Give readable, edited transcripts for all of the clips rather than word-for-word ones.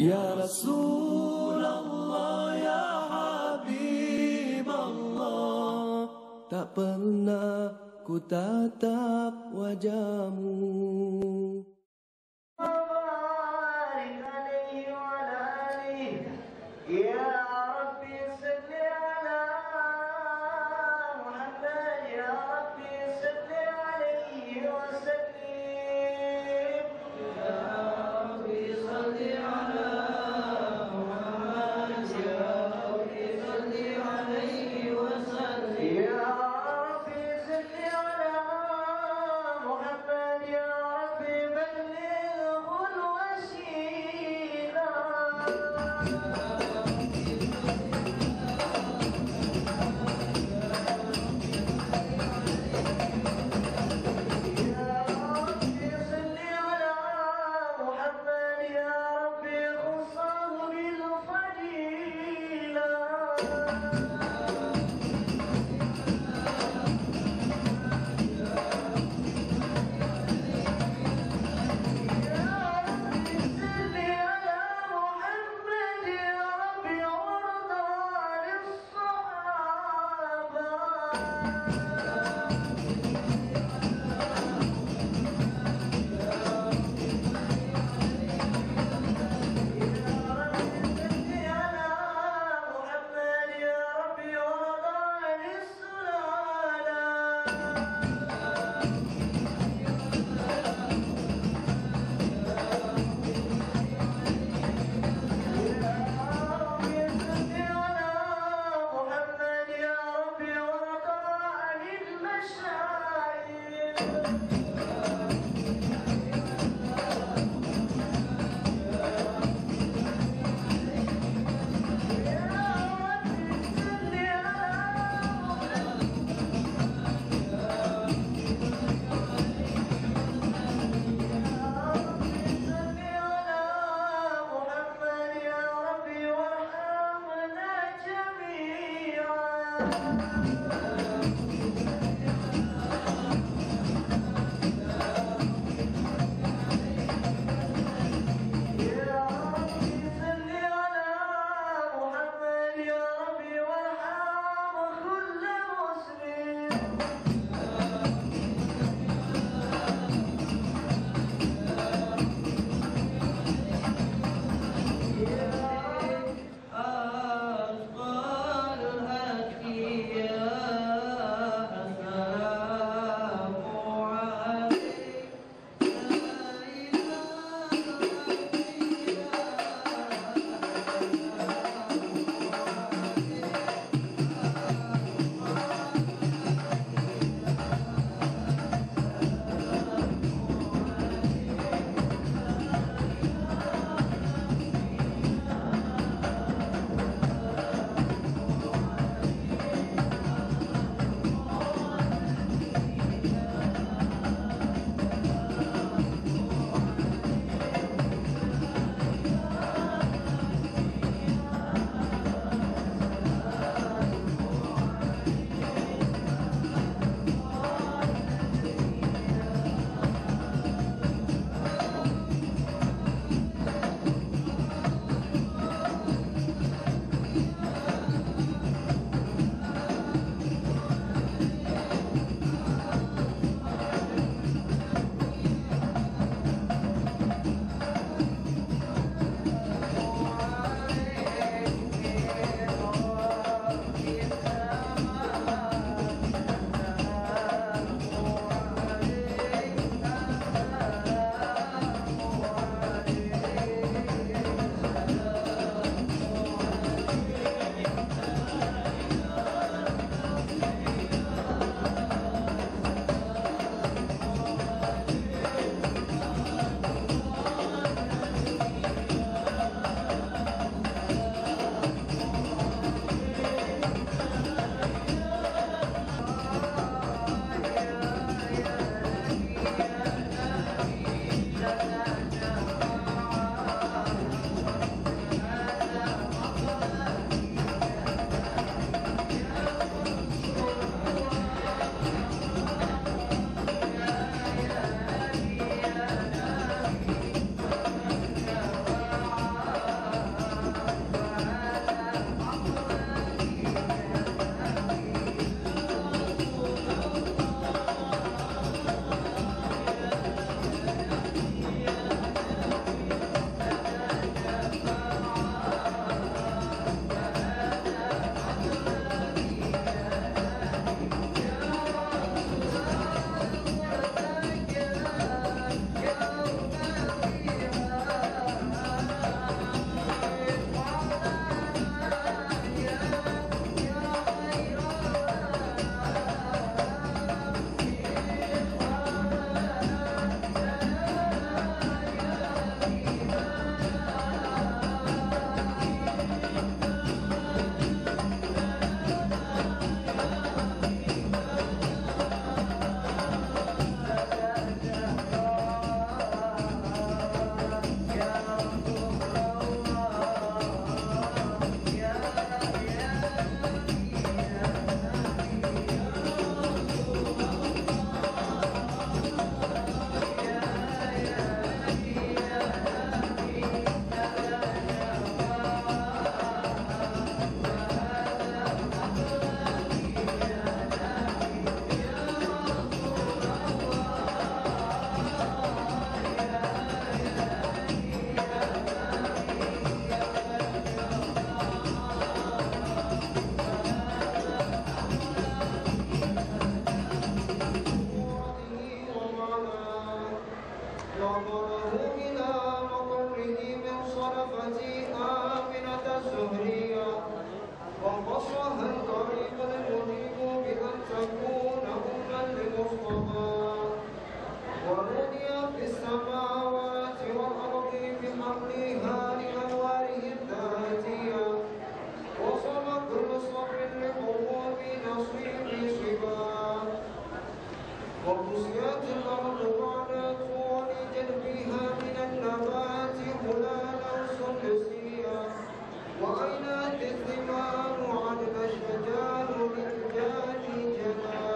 Ya Rasulullah, ya Habib Allah, tak pernah ku tatap wajahmu. صرفتي آمنة الزهرية وخصها القريب المجيب بأن تكون أما لمصطفى ونودي في السماوات والأرض بحملها لأنواره الذاتية وصل كل صبر لقوم نصيب صبا وكسيت الأرض وعنت ولجلبها من النبات هلالا سندسيا وأينت الثمار عدل الشجار للجاد جنا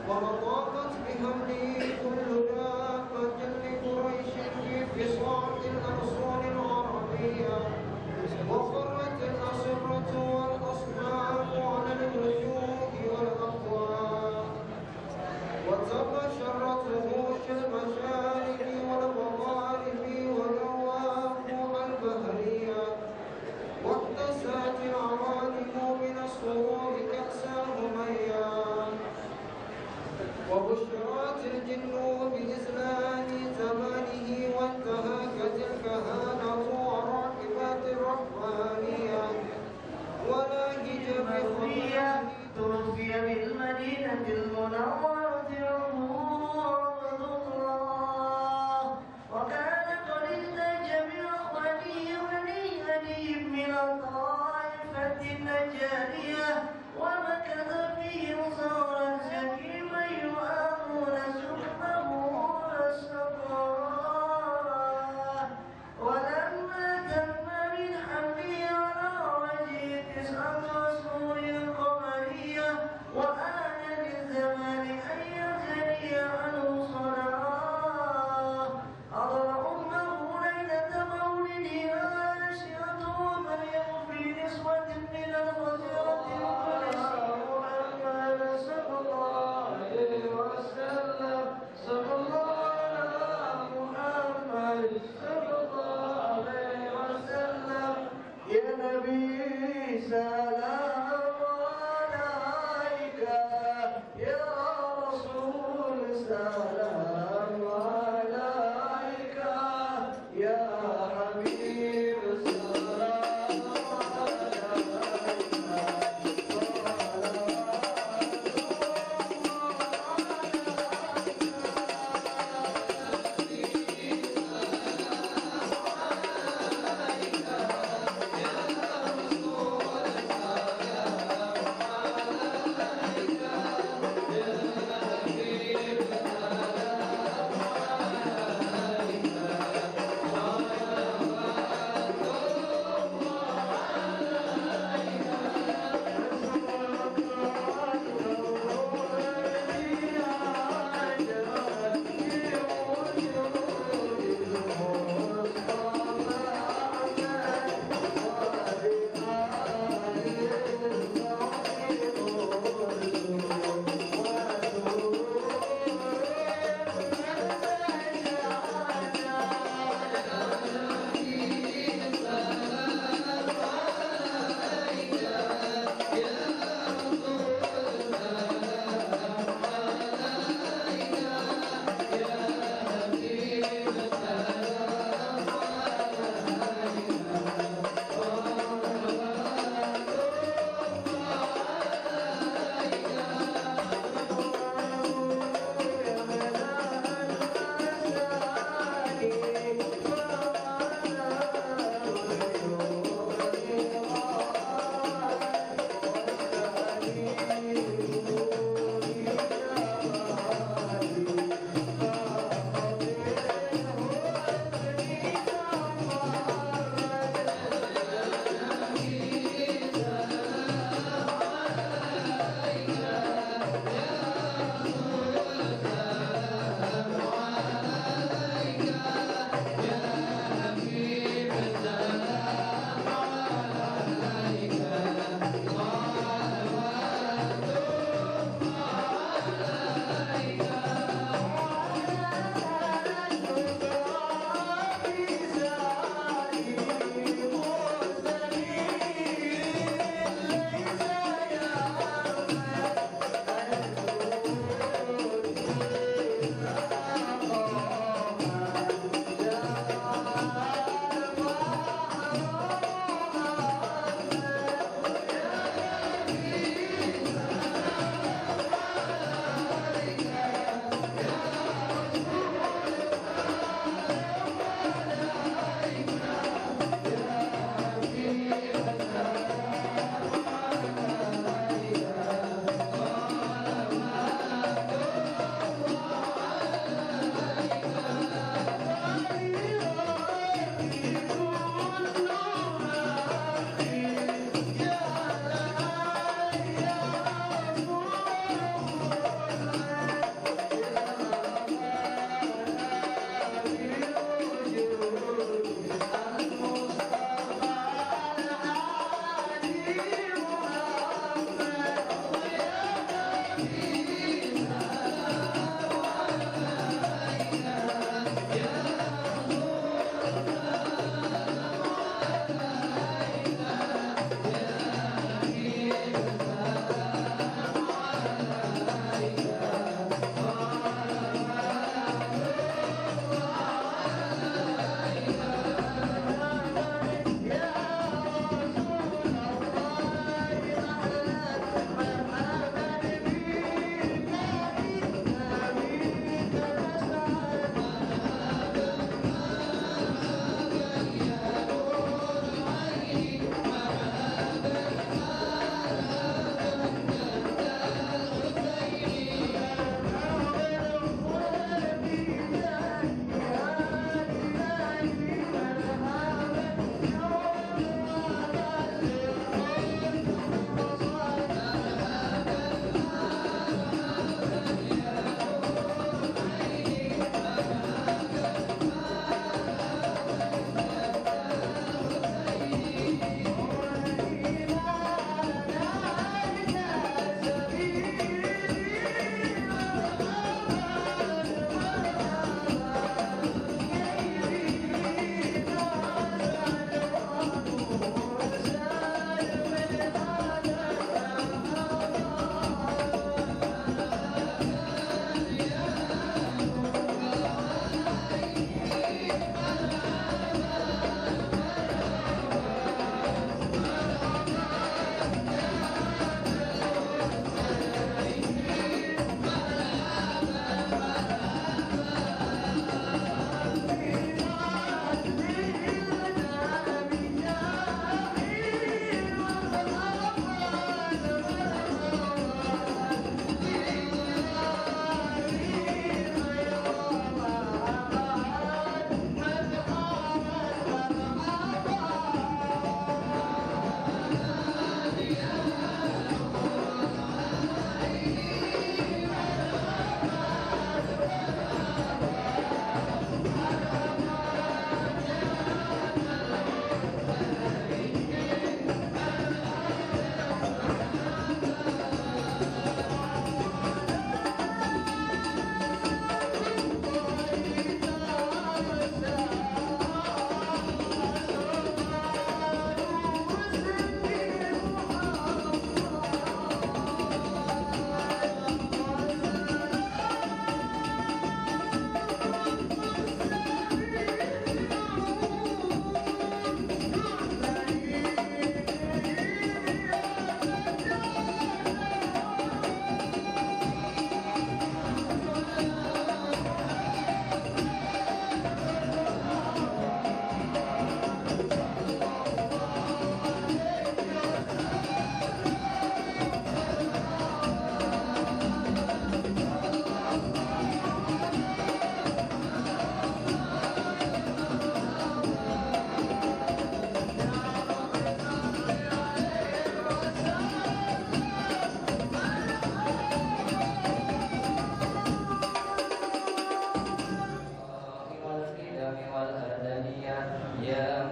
ورطاقت بهملي كل دابة لقريش في فصاح الأرسول العربية وخرت الأسرة والأصنام على الوجوه والأقوام وتبشرت وحوش المشارق والمغارب والأواف البهرية واتسعت العوالم من السرور كأسا هميا وبشرت الجن بإسلام زمانه وانتهكت الكهانة والراكبات الرحمانية ولا هجب توفي بالمدينة المنورة عبد الله وكان قد احتج بأخوته بني أديب من الطائفة النجارية ومكث فيهم صورا سكيما يؤامون سكمه والسقاء ولما تم من حمله على وجه 9 أشهر قمرية وآن للزمان أن يجري عنه صلاة حضر أمه ليلة مولدها نشأته مريم في نسوة من الغزرة محمد صلى الله عليه وسلم صلى الله على محمد صلى الله عليه وسلم يا نبي سلام عليك يا رسول سلام عليك يا حبيب سلام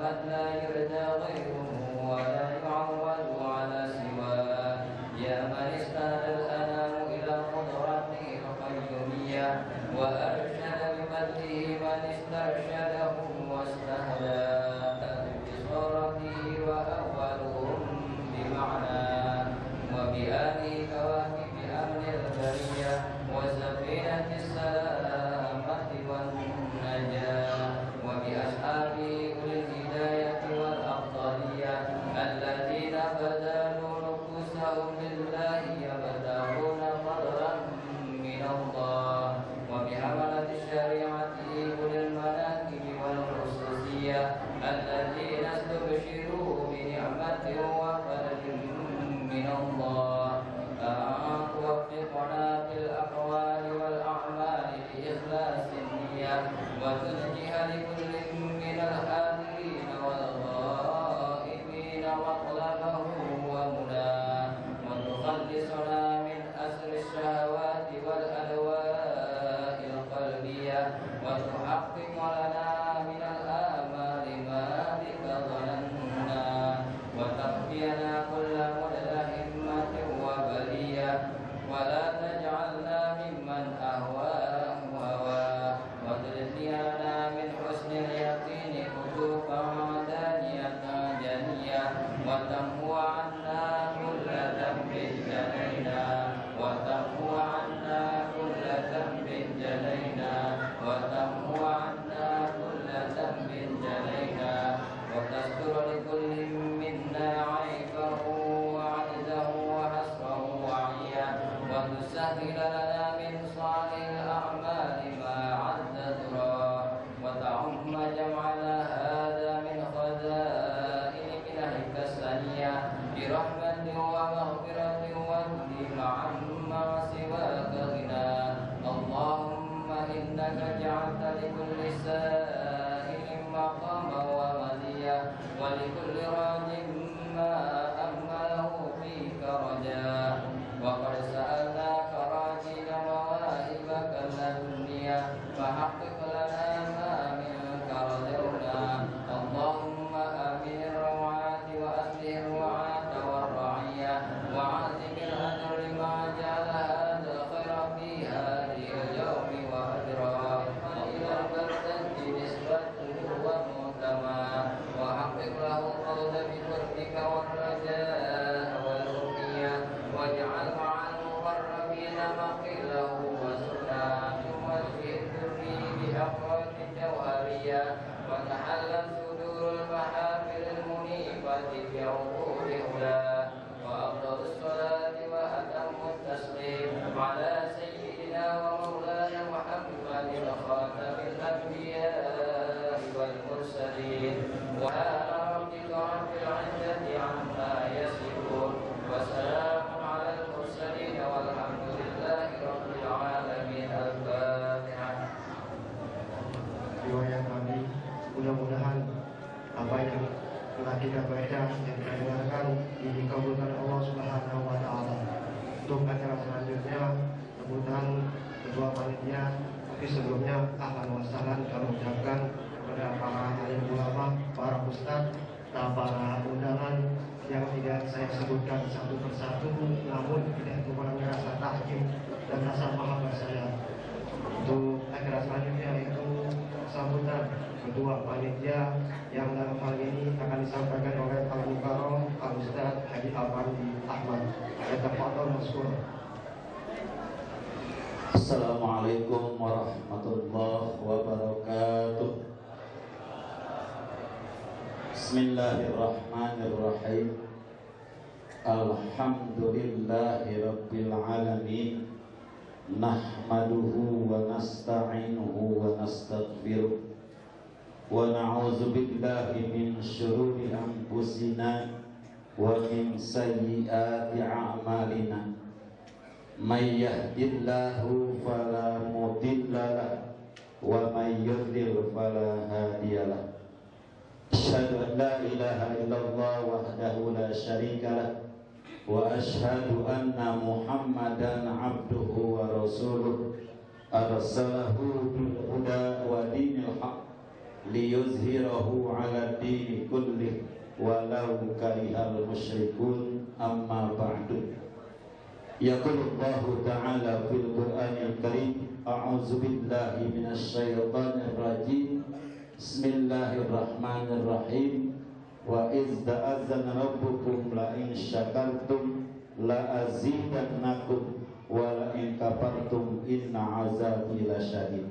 من لا يرجى غيره ولا يعول على سواه يا من استند الأنام إلى قدرته القيومية وأرشد بمده من استرشدهم واستهدى بصورته وأولهم بمعناه وبآله كواكب أمن البرية وسفينة السلامة والنجاة وبأصحابه أولي الهداية والأفضلية الذين بذلوا نفوسهم لله يبتغون فضلا من الله وبحملة شريعته أولي المناكب والخصوصية الذين استبشروا بنعمة وفضل من الله أن توفقنا في الأقوال والأعمال بإخلاص النية وتنجح لكل من الحاضرين والغائبين مطلبه ومناه وتخلصنا من أسر الشهوات والأهواء القلبية وتحقق لنا من الآمال ما بك ظننا وتقضينا كل مدلهمة وبلية ولا تجعلنا ممن أهواه هواه وتجزينا من حسن اليقين خطوفا دانية جنية وتمحو عنا كل ذنب جنينا وتمحو عنا كل ذنب جنينا وتمحو عنا كل ذنب جنينا وتستر لكل منا عيبه وعجزه وحسره وعيه وتسهل لنا من صالح الأعمال ما عز ذراه وتعم جمعنا هذا من خزائن منهك السنية برحمة ومغفرة واهدم عما سواك غنى اللهم إنك جعلت لكل سائل مقاما ومزيا ولكل راج ما أمله فيك رجاء وقد سألناك راجين مواهبك اللدنية فحقق لنا ما منك رجونا اللهم آمن الروعات وأصلح الرعاة والرعية وعزم الأجر ما جعل هذا الخير في هذه اليوم وأجرا إلى البرزنج نسبته ومؤتمى وحقق له القول بقربك والرجاء والرقية واجعل مع المقربين مقيله وسنا وجهه فيه بأقوات جوهرية وتحلل صدور المحافل المنيبة بعقول هداه وأفضل الصلاة وأتم التسليم على سيدنا ومولانا محمد خاتم الأنبياء والمرسلين وعلى ربك رب العزة عما يصفون وسلام على المرسلين والحمد لله رب العالمين. الفاتحة. Riwayat kami, mudah-mudahan apa yang telah kita baca dan kita dengarkan dikabulkan Allah Subhanahu wa Ta'ala. Untuk acara selanjutnya, mudah-mudahan ketua panitia, tapi sebelumnya ahlan wa sahlan kami ucapkan kepada para alim ulama, para ustaz, dan para undangan yang tidak saya sebutkan satu persatu, namun tidak mengurangi rasa takjub dan rasa mahabbah saya. Untuk acara selanjutnya yaitu sambutan ketua panitia yang dalam hal ini akan disampaikan oleh Al-Mukarram Al-Ustaz Haji Afandi Ahmad. Tafadhol masykur. Assalamualaikum warahmatullahi wabarakatuh. Bismillahirrahmanirrahim. Alhamdulillahi rabbil alamin. Nahmaduhu wa nasta'inuhu wa nastaghfiruh wa na'udzu billahi min syururi anfusina wa min sayyiati a'malina. May yahdihillahu fala mudilla lahu wa may yudlil fala hadiya lahu. Asyhadu an la ilaha illallah wahdahu la syarika lahu wa asyhadu anna Muhammadan abduhu wa rasuluh arsalahu bil huda wa dinil haq liyuzhirahu ala dini karihal musyrikun amma ba'du. Yaqulullahu ta'ala fil Qur'anil Karim, a'udzu billahi minasy syaithanir rajim. Bismillahirrahmanirrahim. Wa iz ta'azzana rabbukum la in syakartum la azidannakum wa la in kafartum inna azabi lasyadid.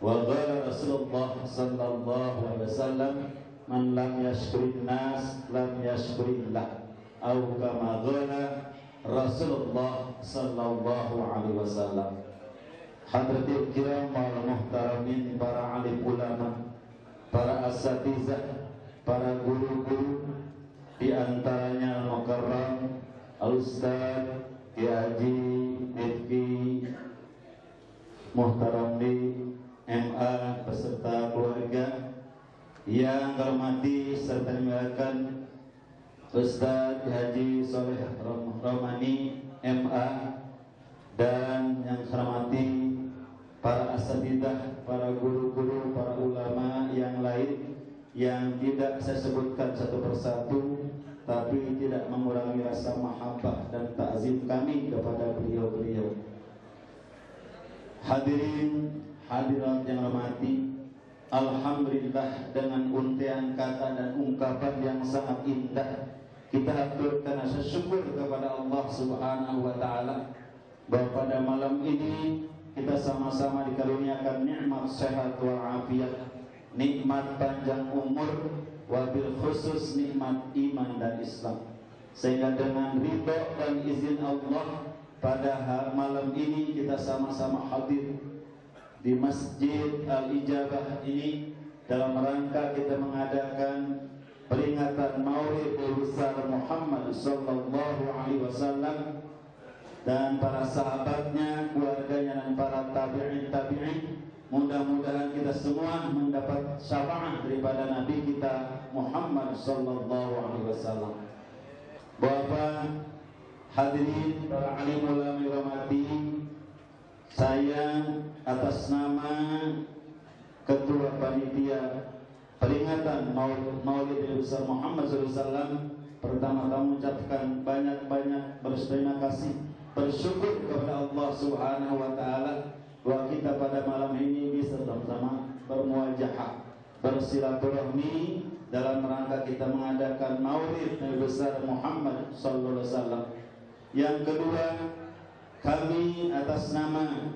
Wa qala Rasulullah sallallahu alaihi wasallam, man lam yashkurin nas lam yashkurillah, atau kama qala Rasulullah sallallahu alaihi wasallam. Hadratil kiram wal muhtaramin, para alim ulama, para asatizah, para guru-guru, di antaranya Al-Mukarram Al-Ustaz Ki Haji Mifki Muhtaramli MA beserta keluarga yang hormati serta dimuliakan Ustaz Haji Soleh Romani MA, dan yang hormati para asatidah, para guru-guru, para ulama yang lain yang tidak saya sebutkan satu persatu, tapi tidak mengurangi rasa mahabbah dan ta'zim kami kepada beliau-beliau. Hadirin hadirat yang hormati, alhamdulillah dengan untian kata dan ungkapan yang sangat indah kita aturkan rasa syukur kepada Allah Subhanahu wa taala bahwa pada malam ini kita sama-sama dikaruniakan nikmat sehat wal afiat, nikmat panjang umur, wabil khusus nikmat iman dan Islam, sehingga dengan ridho dan izin Allah pada malam ini kita sama-sama hadir di Masjid Al-Ijabah ini dalam rangka kita mengadakan peringatan Maulid besar Muhammad sallallahu alaihi wasallam dan para sahabatnya, keluarganya dan para tabi'in. Mudah-mudahan kita semua mendapat syafaat daripada Nabi kita Muhammad sallallahu alaihi wasallam. Bapak hadirin, para alim ulama rahmati, saya atas nama Ketua Panitia Peringatan Maulid besar Muhammad sallallahu alaihi wasallam pertama-tama mengucapkan banyak-banyak berterima kasih, bersyukur kepada Allah Subhanahu wa taala bahwa kita pada malam ini bisa bersama bermuajahah, bersilaturahmi dalam rangka kita mengadakan Maulid Nabi besar Muhammad sallallahu alaihi wasallam. Yang kedua, kami atas nama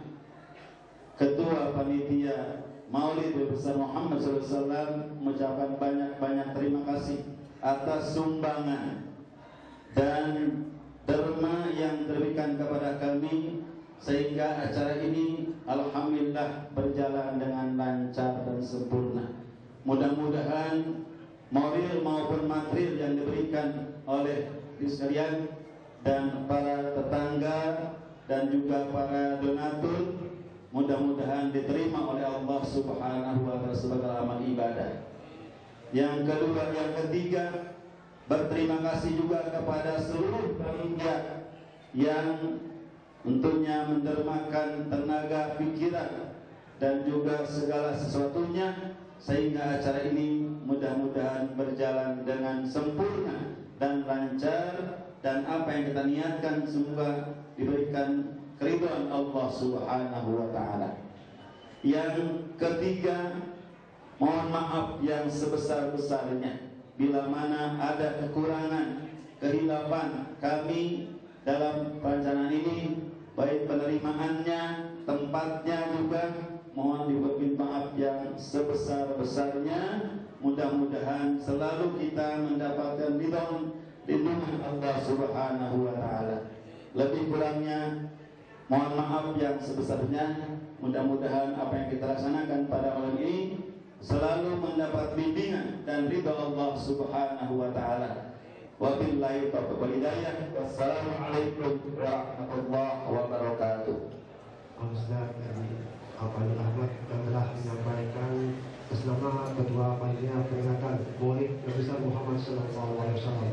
Ketua Panitia Maulid Nabi besar Muhammad sallallahu alaihi wasallam mengucapkan banyak-banyak terima kasih atas sumbangan dan derma yang diberikan kepada kami, sehingga acara ini alhamdulillah berjalan dengan lancar dan sempurna. Mudah-mudahan moral maupun material yang diberikan oleh sekalian dan para tetangga dan juga para donatur, mudah-mudahan diterima oleh Allah Subhanahu wa taala sebagai amal ibadah. Yang kedua, yang ketiga, berterima kasih juga kepada seluruh panitia yang tentunya mendermakan tenaga, pikiran dan juga segala sesuatunya sehingga acara ini mudah-mudahan berjalan dengan sempurna dan lancar, dan apa yang kita niatkan semoga diberikan keridhaan Allah Subhanahu wa taala. Yang ketiga, mohon maaf yang sebesar-besarnya bila mana ada kekurangan, kehilapan kami dalam perencanaan ini, baik penerimaannya, tempatnya juga mohon diberi maaf yang sebesar-besarnya. Mudah-mudahan selalu kita mendapatkan lindungan Allah Subhanahu wa taala. Lebih kurangnya mohon maaf yang sebesarnya. Mudah-mudahan apa yang kita laksanakan pada malam ini selalu mendapat bimbingan dan ridha Allah Subhanahu wa taala. Wabillahi taufiq wal hidayah. Wassalamualaikum warahmatullahi wabarakatuh. Ustaz Abdul Ahmad yang telah menyampaikan bersama Ketua Panitia Peringatan Maulid Nabi besar Muhammad sallallahu alaihi wasallam.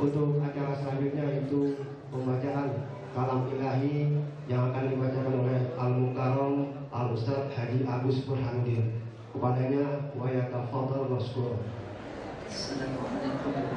Untuk acara selanjutnya yaitu pembacaan kalam ilahi yang akan dibacakan oleh Al-Mukarram Al-Ustaz Haji Agus Burhanuddin. Kepadanya wa yatafadhal mashkur. Assalamualaikum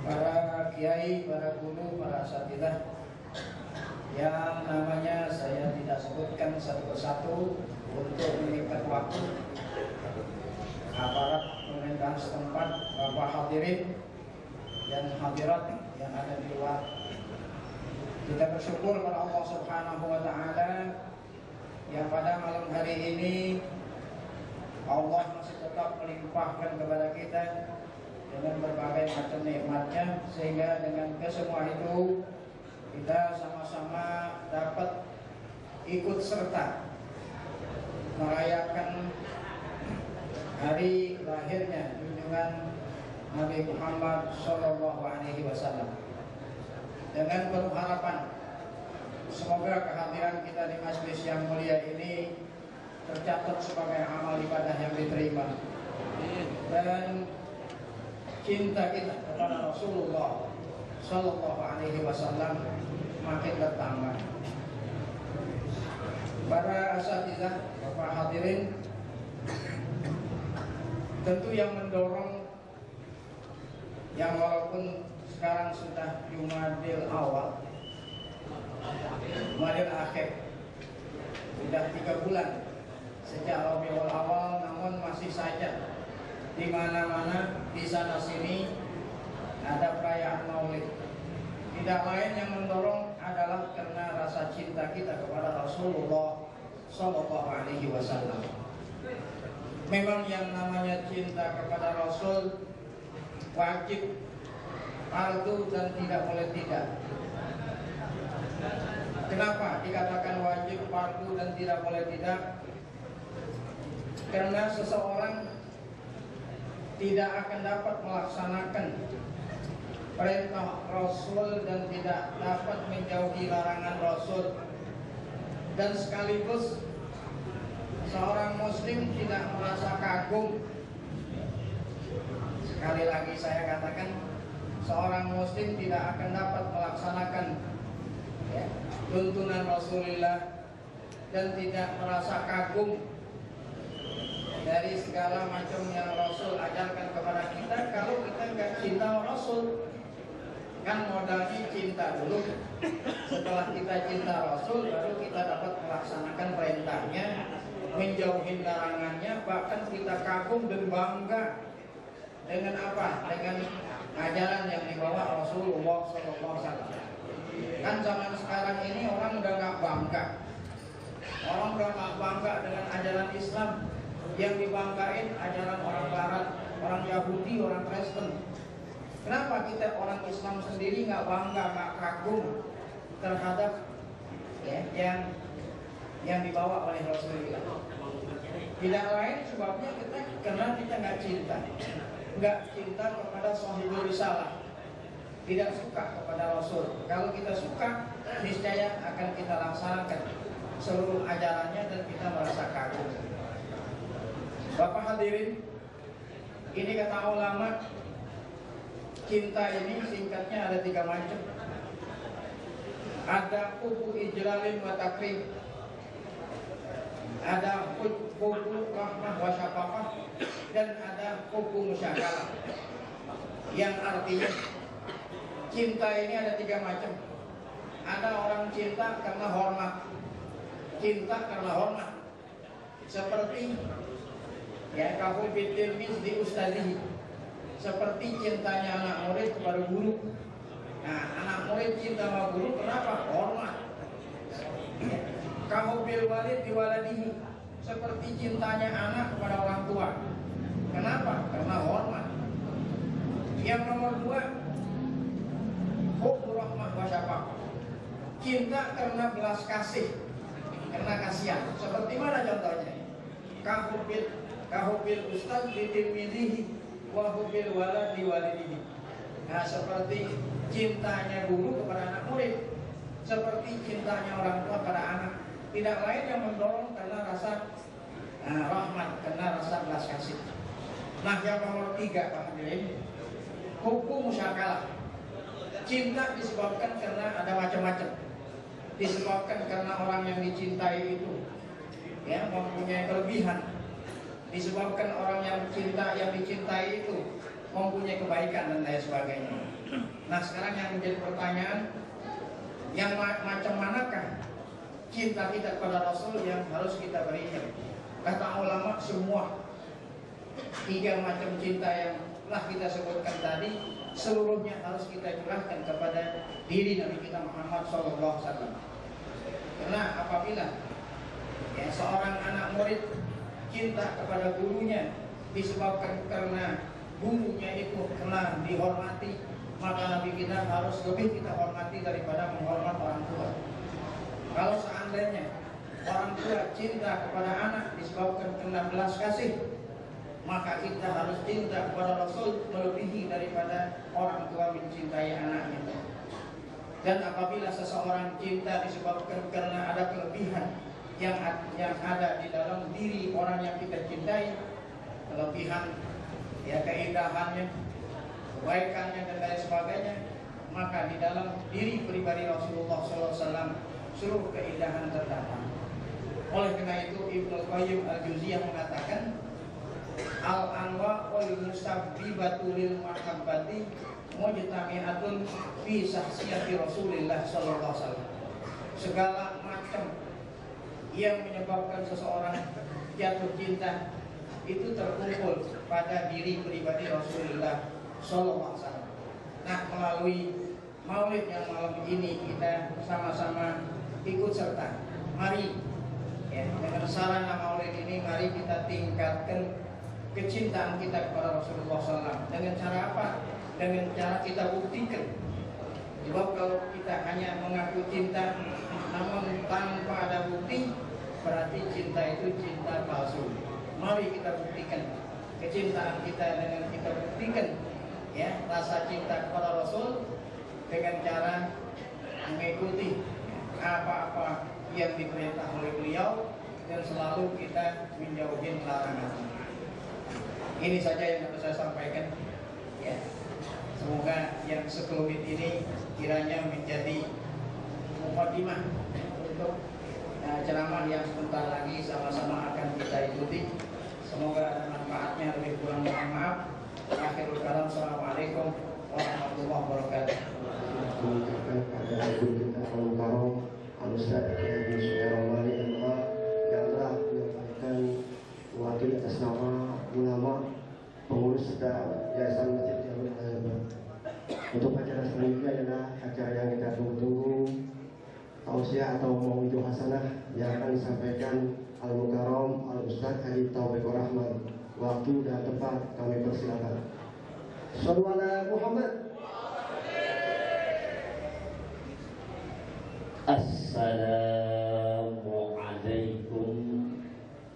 Para kiai, para guru, para asatidzah yang namanya saya tidak sebutkan satu persatu untuk meningkat waktu. Aparat pemerintahan setempat, Bapak hadirin dan hadirat yang ada di luar, kita bersyukur kepada Allah Subhanahu wa Ta'ala yang pada malam hari ini Allah masih tetap melimpahkan kepada kita dengan berbagai macam nikmatnya, sehingga dengan kesemua itu kita sama-sama dapat ikut serta merayakan hari lahirnya junjungan Nabi Muhammad SAW dengan penuh harapan semoga kehadiran kita di majelis yang mulia ini tercatat sebagai amal ibadah yang diterima, dan cinta kita kepada Rasulullah SAW makin bertambah. Para asatizah, Bapak hadirin, tentu yang mendorong, yang walaupun sekarang sudah Jumadil awal, Jumadil akhir, sudah 3 bulan sejak Rabiul awal, namun masih saja di mana-mana di sana sini ada perayaan Maulid. Tidak lain yang mendorong adalah karena rasa cinta kita kepada Rasulullah SAW. Memang yang namanya cinta kepada Rasul wajib, fardu, dan tidak boleh tidak. Kenapa dikatakan wajib, fardu, dan tidak boleh tidak? Karena seseorang tidak akan dapat melaksanakan perintah Rasul dan tidak dapat menjauhi larangan Rasul, dan sekaligus seorang muslim tidak merasa kagum. Sekali lagi saya katakan, seorang muslim tidak akan dapat melaksanakan tuntunan Rasulullah dan tidak merasa kagum dari segala macam yang Rasul ajarkan kepada kita kalau kita nggak cinta Rasul. Kan modalnya cinta dulu, setelah kita cinta Rasul baru kita dapat melaksanakan perintahnya, menjauhi larangannya, bahkan kita kagum dan bangga dengan apa? Dengan ajaran yang dibawa Rasulullah SAW. Kan zaman sekarang ini orang udah nggak bangga, orang udah nggak bangga dengan ajaran Islam. Yang dibanggain ajaran orang Barat, orang Yahudi, orang Kristen. Kenapa kita orang Islam sendiri nggak bangga, nggak kagum terhadap yang dibawa oleh Rasulullah? Tidak lain sebabnya karena kita nggak cinta kepada Sahibul Risalah, tidak suka kepada Rasul. Kalau kita suka, niscaya akan kita laksanakan seluruh ajarannya dan kita merasa kagum. Bapak hadirin, ini kata ulama, cinta ini singkatnya ada 3 macam. Ada hubbu ijlalin wa takrim, ada hubbu rahmah wa syafaqah, dan ada hubbu musyakalah. Yang artinya cinta ini ada 3 macam. Ada orang cinta karena hormat, seperti kahu bitil di ustazihi, seperti cintanya anak murid kepada guru. Nah, anak murid cinta sama guru kenapa? Hormat. Kahu bil walid di waladihi, seperti cintanya anak kepada orang tua. Kenapa? Karena hormat. Yang nomor 2, hubbu rahmah wa syafaqah, cinta karena belas kasih, karena kasihan. Seperti mana contohnya? Kahubil ustaz di tilmidihi wa hubil walad di walidihi. Nah, seperti cintanya guru kepada anak murid, seperti cintanya orang tua pada anak. Tidak lain yang mendorong karena rasa rahmat, karena rasa belas kasih. Nah, yang nomor 3, Pak hadirin, hubbu musyakalah. Cinta disebabkan karena ada macam-macam. Disebabkan karena orang yang dicintai itu mempunyai kelebihan. Disebabkan orang yang dicintai itu mempunyai kebaikan dan lain sebagainya. Nah, sekarang yang menjadi pertanyaan, Yang macam manakah cinta kita kepada Rasul yang harus kita berikan? Kata ulama semua 3 macam cinta yang telah kita sebutkan tadi seluruhnya harus kita curahkan kepada diri Nabi kita Muhammad SAW. Karena apabila seorang anak murid cinta kepada gurunya disebabkan karena gurunya itu telah dihormati, maka Nabi kita harus lebih kita hormati daripada menghormat orang tua. Kalau seandainya orang tua cinta kepada anak disebabkan karena belas kasih, maka kita harus cinta kepada Rasul melebihi daripada orang tua mencintai anaknya. Dan apabila seseorang cinta disebabkan karena ada kelebihan yang ada di dalam diri orang yang kita cintai, kelebihan keindahannya, kebaikannya dan lain sebagainya, maka di dalam diri pribadi Rasulullah SAW seluruh keindahan terdapat. Oleh karena itu Ibnu Qayyim Al-Jauziyah mengatakan al-anwa wal mustabbibatu lil mahabbati mujtami'atun fi sahsiyati Rasulillah sallallahu alaihi wasallam. Segala macam yang menyebabkan seseorang jatuh cinta itu terkumpul pada diri pribadi Rasulullah sallallahu alaihi wasallam. Nah, melalui maulid yang malam ini kita sama-sama ikut serta. Mari dengan sarana maulid ini mari kita tingkatkan kecintaan kita kepada Rasulullah SAW. Dengan cara apa? Dengan cara kita buktikan. Sebab kalau kita hanya mengaku cinta namun tanpa ada bukti, berarti cinta itu cinta palsu. Mari kita buktikan kecintaan kita dengan kita buktikan rasa cinta kepada Rasul dengan cara mengikuti apa-apa yang diperintah oleh beliau dan selalu kita menjauhi larangan. Ini saja yang harus saya sampaikan. Semoga yang sekelumit ini kiranya menjadi mukadimah untuk ceramah yang sebentar lagi sama-sama akan kita ikuti. Semoga ada manfaatnya, lebih kurang mohon maaf. Akhirul kalam, assalamualaikum warahmatullahi wabarakatuh. Yang telah menyampaikan mewakili atas nama ulama pengurus serta Yayasan Masjid Jami Al-Azhar. Untuk acara selanjutnya adalah acara yang kita tunggu-tunggu, tausiah atau mauidul hasanah yang akan disampaikan Al-Mukarram Al-Ustaz Haji Taufiq Rahman. Waktu dan tempat kami persilakan. Shallallahu alaihi Muhammad. Assalamualaikum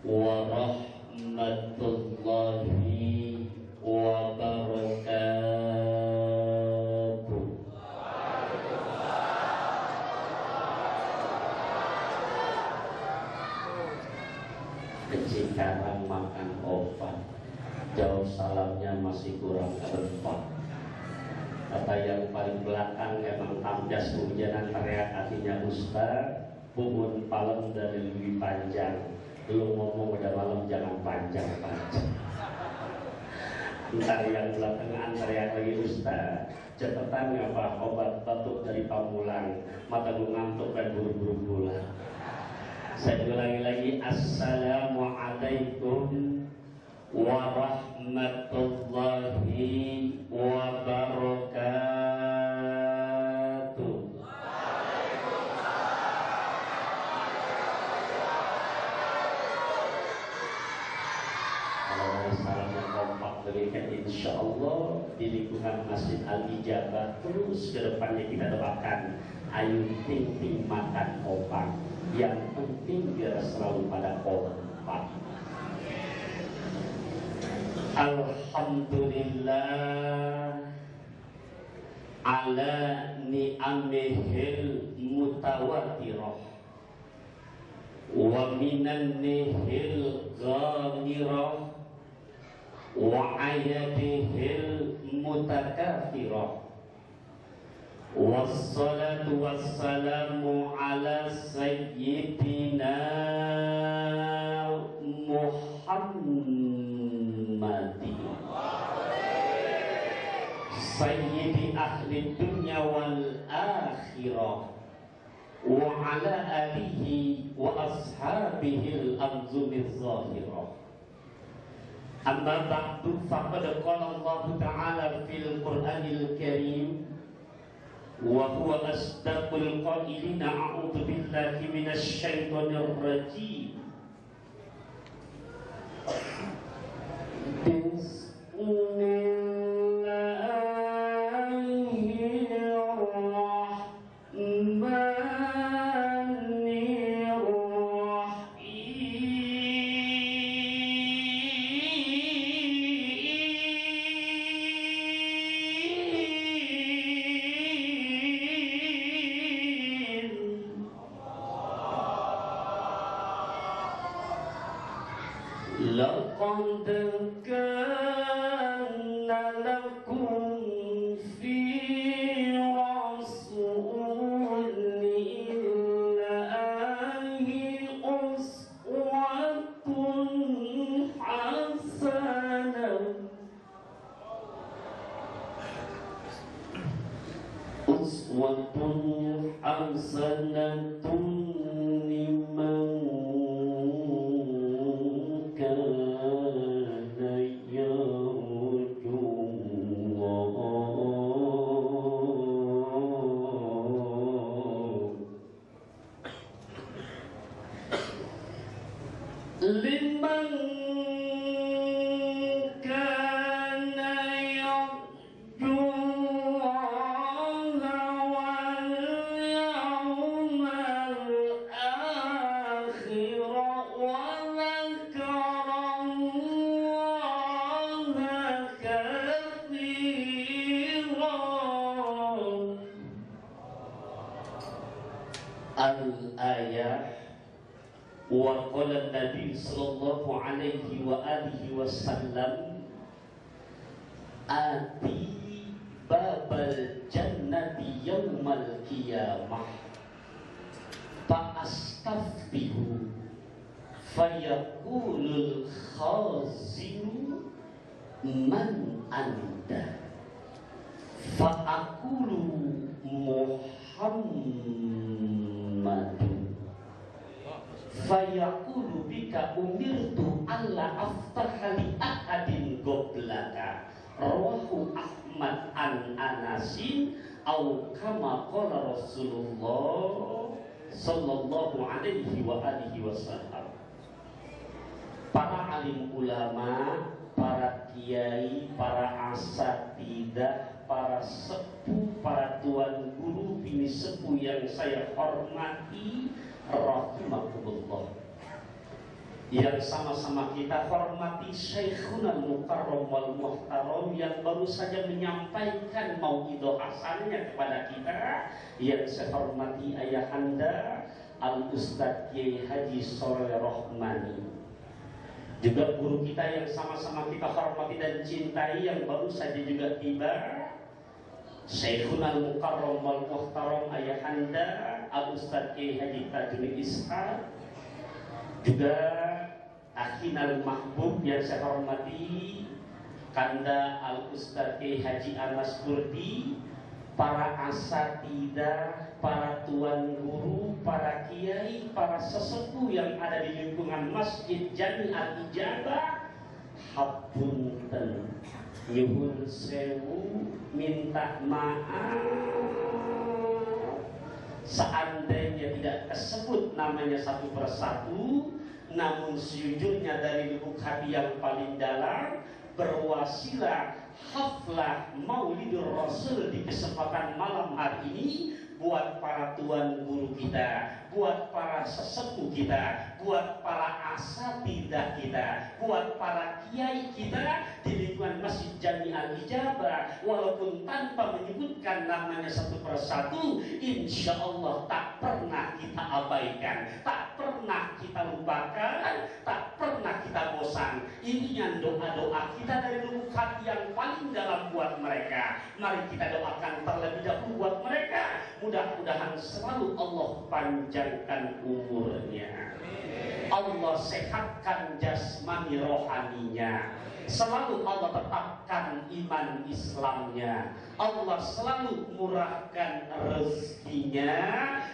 warahmatullahi wabarakatuh. Sekarang makan obat, jauh salamnya masih kurang serempak. Kata yang paling belakang emang tamjas hujanan teriak hatinya Ustaz, pumun palem dari lebih panjang. Lu ngomong udah malam jangan panjang-panjang. Ntar yang belakangan teriak lagi Ustaz, cepetan ngapa obat batuk dari Pamulang, mata lu ngantuk dan buru-buru pulang. Saya ulangi lagi, assalamualaikum warahmatullahi wabarakatuh. Kalau salamnya kompak demikian, insya Allah di lingkungan Masjid Al-Ijabah terus ke depannya kita doakan ayu ting-ting makan opak. Yang penting biar selalu pada kompak. Alhamdulillah ala ni'amihil mutawatirah wa minan nihil ghamirah wa ayadihil mutakafirah. Wassalatu wassalamu ala sayyidina Muhammadin sayyidi ahli dunya wal akhirah wa ala alihi wa ashabihi al-anzumi zahirah. Amma ba'du, faqad qala Allah Ta'ala fil Qur'anil Karim wa huwa asdaqul qailina a'udzu billahi minasy syaithanir rajim. لقد كان لكم في رسول الله أسوة حسنة لمن كان يرجو الله لمن كان يرجو الله واليوم الآخر وذكر الله كثيرا. الآية. Wa qala Nabi sallallahu alaihi wa alihi wasallam ati babal jannati yaumal qiyamah fa astaftihu fayaqulul khazinu man anta fa aqulu Muhammadun fayaqulu bika umirtu alla aftaha li ahadin qablaka rawahu Ahmad an Anasin au kama qala Rasulullah sallallahu alaihi wa alihi wasallam. Para alim ulama, para kiai, para asatidah, para sepuh, para tuan guru, bini sepuh yang saya hormati, rahimakumullah, yang sama-sama kita hormati Syekhuna Mukarram wal Muhtaram yang baru saja menyampaikan mauidhah hasannya kepada kita, yang saya hormati Ayahanda Al-Ustadz Kiai Haji Sholeh Rohmani, juga guru kita yang sama-sama kita hormati dan cintai yang baru saja juga tiba, Syekhuna Mukarram wal Muhtaram Ayahanda Al-Ustadz Kiai Haji Tajul Ishaq, juga Akhinal Mahbub yang saya hormati Kanda Al-Ustadz Kiai Haji Anas Kurdi, para asatidah, para tuan guru, para kiai, para sesepuh yang ada di lingkungan Masjid Jami Al-Ijabah, hapunten nyuhun sewu, minta maaf seandainya tidak tersebut namanya satu persatu, namun sejujurnya dari lubuk hati yang paling dalam berwasilah haflah Maulidur Rasul di kesempatan malam hari ini, buat para tuan guru kita, buat para sesepuh kita, buat para asatidah kita, buat para kiai kita di lingkungan Masjid Jami Al-Ijabah, walaupun tanpa menyebutkan namanya satu persatu, insya Allah tak pernah kita abaikan, tak pernah kita lupakan, tak pernah kita bosan. Ininya doa-doa kita dari lubuk hati yang paling dalam buat mereka. Mari kita doakan terlebih dahulu buat mereka, mudah-mudahan selalu Allah panjangkan umurnya. Allah sehatkan jasmani rohaninya. Selalu Allah tetapkan iman Islamnya. Allah selalu murahkan rezekinya,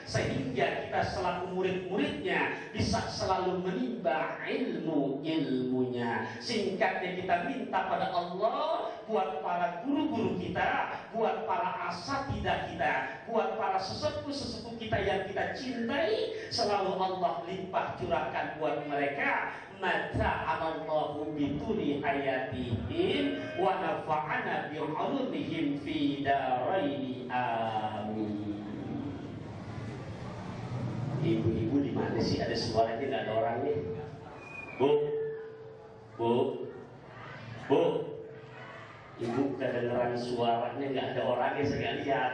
sehingga kita selaku murid-muridnya bisa selalu menimba ilmunya. Singkatnya kita minta pada Allah, buat para guru-guru kita, buat para asatidah kita, buat para sesepuh-sesepuh kita yang kita cintai, selalu Allah limpah curahkan buat mereka. Mata Allahu bituli hayatihim wa nafa'ana bi'ulumihim fi daraini amin. Ibu-ibu di mana sih? Ada suaranya, nggak ada orangnya. Bu, ibu kedengeran suaranya, nggak ada orangnya, saya nggak lihat.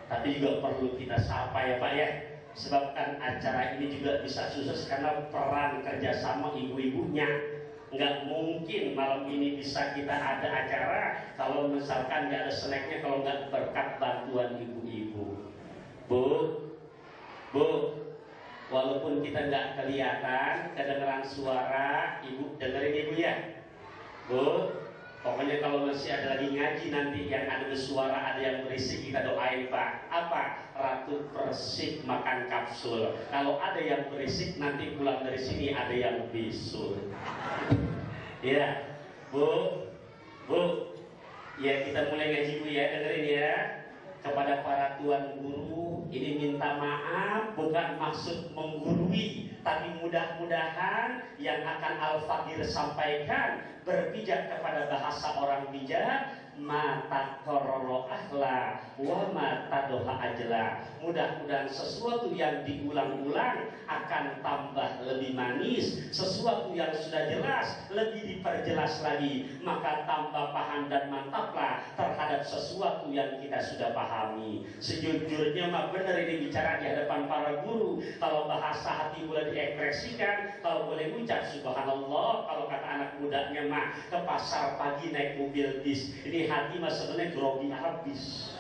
Tapi juga perlu kita sapa ya Pak ya. Sebabkan acara ini juga bisa sukses karena peran kerjasama ibu-ibunya. Nggak mungkin malam ini bisa kita ada acara kalau misalkan nggak ada snacknya, kalau nggak berkat bantuan ibu-ibu. Bu, walaupun kita nggak kelihatan, kedengeran suara, ibu dengerin ibu ya. Bu, pokoknya kalau masih ada lagi ngaji nanti yang ada bersuara, ada yang berisik, kita doain Pak. Apa? Ratu Persik makan kapsul. Kalau ada yang berisik nanti pulang dari sini ada yang bisul. Ya, Bu, ya kita mulai ngaji Bu ya, dengerin ya. Kepada para tuan guru, ini minta maaf, bukan maksud menggurui, tapi mudah-mudahan yang akan Al-Fakir sampaikan berpijak kepada bahasa orang bijak. Mata kororo ahla wa mata doha ajla. Mudah-mudahan sesuatu yang diulang-ulang akan tambah lebih manis. Sesuatu yang sudah jelas lebih diperjelas lagi. Maka tambah paham dan mantaplah terhadap sesuatu yang kita sudah pahami. Sejujurnya mah benar ini bicara di hadapan para guru. Kalau bahasa hati boleh diekspresikan, kalau boleh ucap subhanallah. Kalau kata anak mudanya mah ke pasar pagi naik mobil bis. Ini hati mas sebenarnya grogi habis.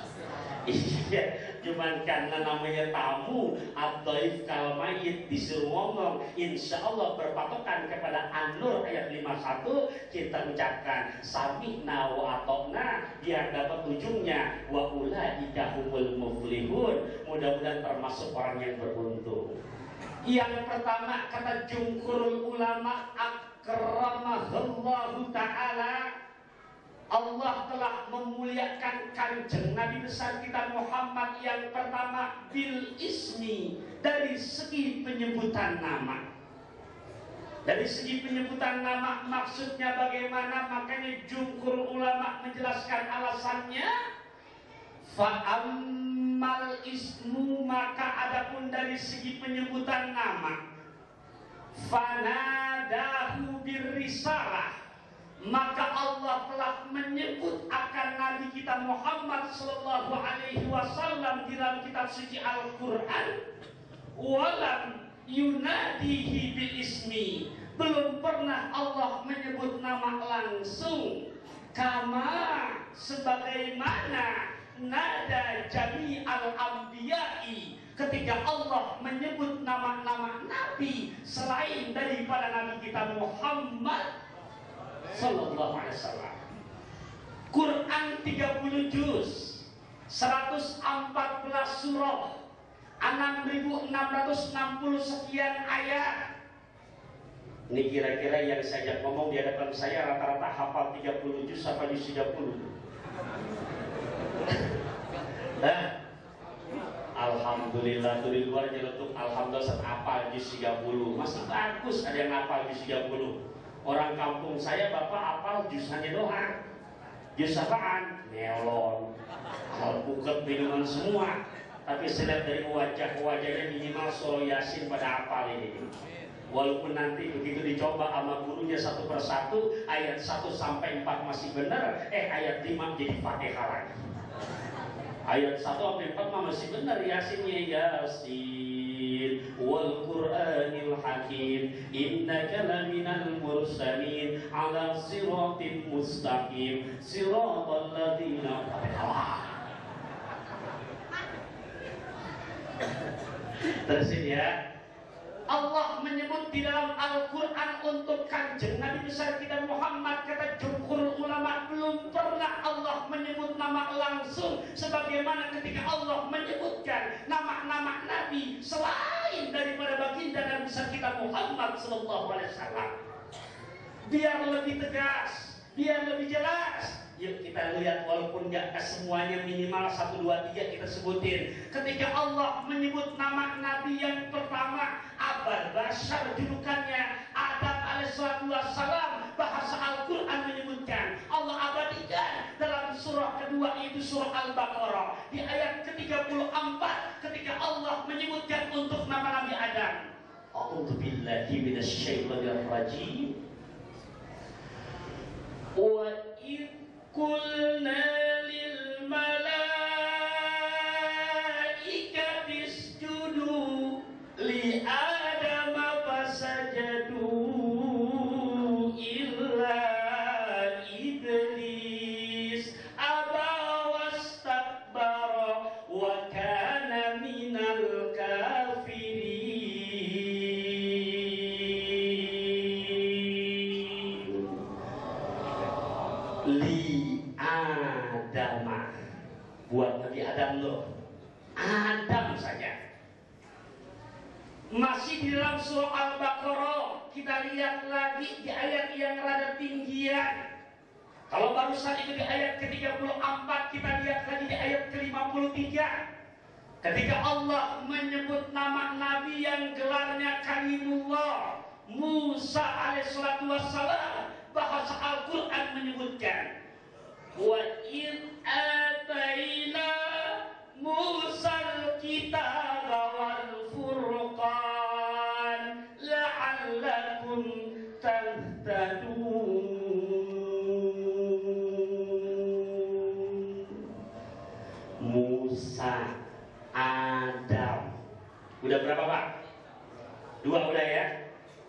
Iya, cuman karena namanya tamu ad-dhaif kal mayit disuruh ngomong, insya Allah berpatokan kepada An-Nur ayat 51, kita ucapkan sami'na wa ata'na biar dapat ujungnya wa ulaika humul muflihun. Mudah-mudahan termasuk orang yang beruntung. Yang pertama kata jumhurul ulama, akramahullahu ta'ala, Allah telah memuliakan kanjeng Nabi besar kita Muhammad yang pertama bil ismi, dari segi penyebutan nama. Dari segi penyebutan nama maksudnya bagaimana? Makanya jumhur ulama menjelaskan alasannya. Fa'ammal ismu, maka adapun dari segi penyebutan nama, fanadahu birrisalah, maka Allah telah menyebut akan Nabi kita Muhammad sallallahu alaihi wasallam di dalam kitab suci Al-Qur'an. Walam yunadihi bil ismi, belum pernah Allah menyebut nama langsung. Kama, sebagaimana nada jami al-anbiya'i, ketika Allah menyebut nama-nama Nabi selain daripada Nabi kita Muhammad sallallahu alaihi wasallam. Quran 30 juz, 114 surah, 6.660 sekian ayat. Ini kira-kira yang saya ngomong di hadapan saya rata-rata hafal 30 juz apa juz 30? Alhamdulillah tuh di luar nyeletuk alhamdulillah hafal juz 30. Masih bagus ada yang hafal juz 30. Orang kampung saya bapak hafal juzannya doang. Juz apaan? Melon, alpukat, minuman semua. Tapi saya lihat dari wajah-wajahnya minimal surah Yasin pada hafal ini. Walaupun nanti begitu dicoba sama gurunya satu persatu, ayat 1 sampai 4 masih benar, ayat 5 jadi Fatihah lagi. Ayat 1 sampai 4 masih benar Yasinnya. Yasin wal Qur'anil Hakim innaka laminal mursalin ala siratim mustaqim siratal ladzina terusin ya. Allah menyebut di menyebut nama langsung, sebagaimana ketika Allah menyebutkan nama-nama Nabi selain daripada baginda Nabi besar kita Muhammad SAW. Biar lebih tegas, biar lebih jelas. Yuk kita lihat, walaupun gak semuanya, minimal 1, 2, 3 kita sebutin. Ketika Allah menyebut nama Nabi yang pertama, Abul Bashar julukannya, Adam alaihissalam, bahasa Al-Quran menyebutkan, Allah abadikan dalam surah kedua, itu surah Al-Baqarah, di ayat ke-34, ketika Allah menyebutkan untuk nama Nabi Adam. A'udzu billahi minasyaitonir rajim. Wa Qulna lil malaikati isjudu li Adam fasajadu illa iblis aba wastakbara wa kana minal kafirin. Adama, buat Nabi Adam loh, Adam saja. Masih di dalam surah Al-Baqarah, kita lihat lagi di ayat yang rada tinggian. Kalau barusan itu di ayat ke-34, kita lihat lagi di ayat ke-53. Ketika Allah menyebut nama Nabi yang gelarnya Kalimullah, Musa alaihissalam, bahasa Al-Quran menyebutkan, wa in ataina Musal kitaba wal furqan la'allakum tahtadun. Musa, Adam, udah berapa Pak? 2 udah ya?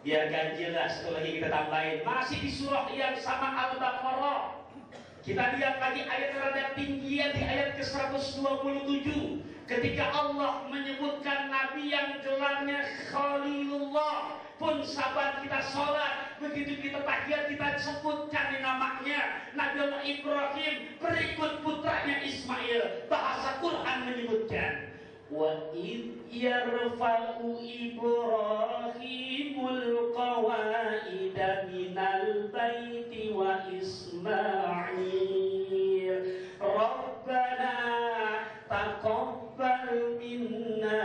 Biar ganjil lah, satu lagi kita tambahin. Masih di surah yang sama Al-Baqarah. Kita lihat lagi ayat rada tinggian di ayat ke-127. Ketika Allah menyebutkan Nabi yang gelarnya Khalilullah, pun sahabat kita sholat, begitu kita tahiyat kita sebutkan di namanya Nabi Allah Ibrahim, berikut putranya Ismail. Bahasa Quran menyebutkan, wa id yarfa'u Ibrahimul qawaida minal baiti wa Ismail Rabbana taqabbal minna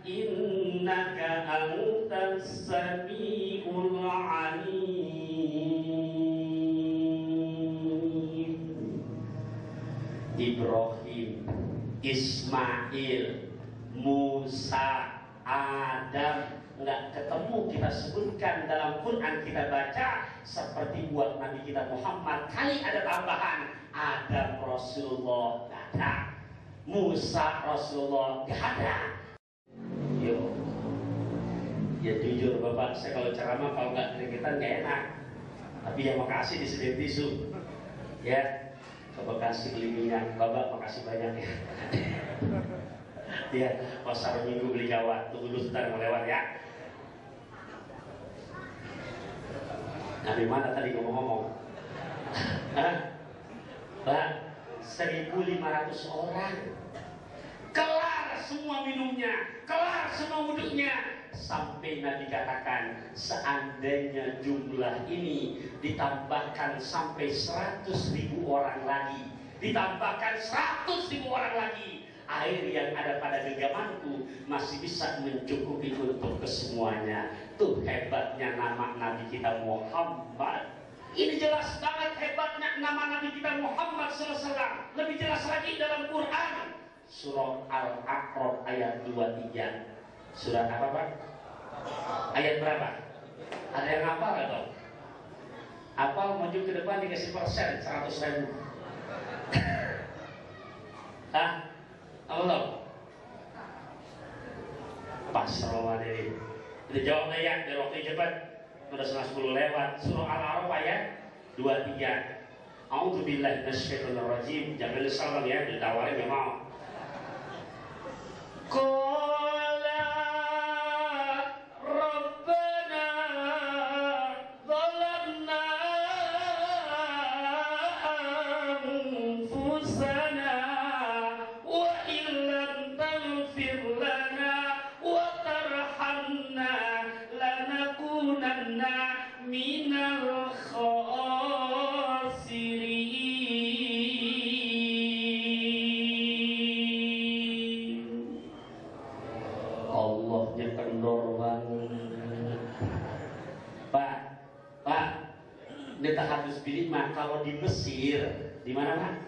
innaka antas samiul alim. Ibrahim, Ismail, Musa, Adam nggak ketemu kita sebutkan dalam Quran kita baca, seperti buat Nabi kita Muhammad kali ada tambahan Adam Rasulullah nggak ada, Musa Rasulullah nggak ada. Yo, ya jujur Bapak, saya kalau ceramah kalau nggak keringetan nggak enak, tapi ya makasih disediain tisu ya. Ke Bekasi beli minyak, Bapak makasih banyak ya. Ya, pasar minggu beli gawat, tunggu dulu sebentar mau lewat ya. Dari mana tadi ngomong-ngomong? Pak, 1.500 orang. Kelar semua minumnya, kelar semua wuduknya. Sampai Nabi katakan, seandainya jumlah ini ditambahkan sampai 100.000 orang lagi, ditambahkan 100.000 orang lagi, air yang ada pada genggamanku masih bisa mencukupi untuk kesemuanya. Tuh hebatnya nama Nabi kita Muhammad. Ini jelas banget hebatnya nama Nabi kita Muhammad SAW. Lebih jelas lagi dalam Quran, surah Al-A'raf ayat 23. Surah apa Pak? Ayat berapa? Ada yang hafal nggak Pak? Hafal, maju ke depan dikasih persen 100.000. Hah? Allah pas rawan ini. Kita jawab ya, biar waktu cepat. Udah 10 lewat. Surah Al-A'raf ayat 23. A'udzu billahi minasyaitonir rajim. Jangan salam ya, ditawarin ya mau. Qala Rabbana zalamna anfusana harus bilimah. Kalau di Mesir, di mana Pak?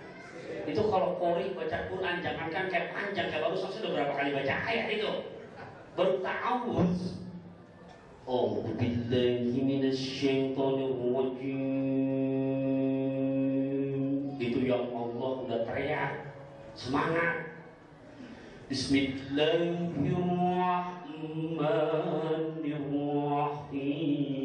Itu kalau qori baca Quran, jangankan kayak panjang, kayak baru sudah berapa kali baca ayat itu, baru ta'awuz. A'udzu billahi minasyaitonir rajim. Itu yang Allah udah teriak semangat. Bismillahirrahmanirrahim.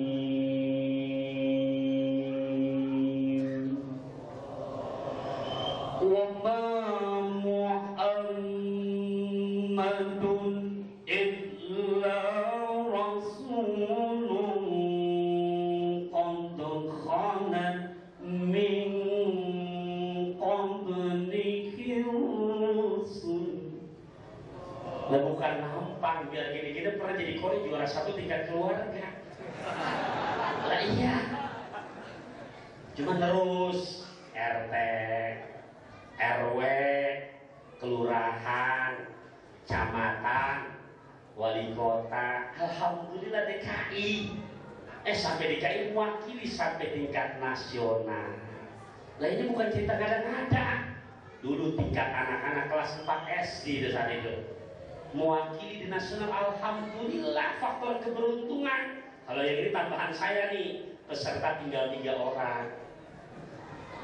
Wa ma Muhammadun illa rasulun qad khalat min qablihi rusul. Lah bukan nampang biar gini-gini pernah jadi kori juara 1 tingkat keluarga. Lah iya. Cuma terus RT, RW, kelurahan, kecamatan, wali kota, alhamdulillah DKI. Sampai DKI mewakili sampai tingkat nasional. Lah ini bukan cerita ngada-ngada. Dulu tingkat anak-anak kelas 4 SD itu saat itu mewakili di nasional, alhamdulillah, faktor keberuntungan. Kalau yang ini tambahan saya nih, peserta tinggal 3 orang.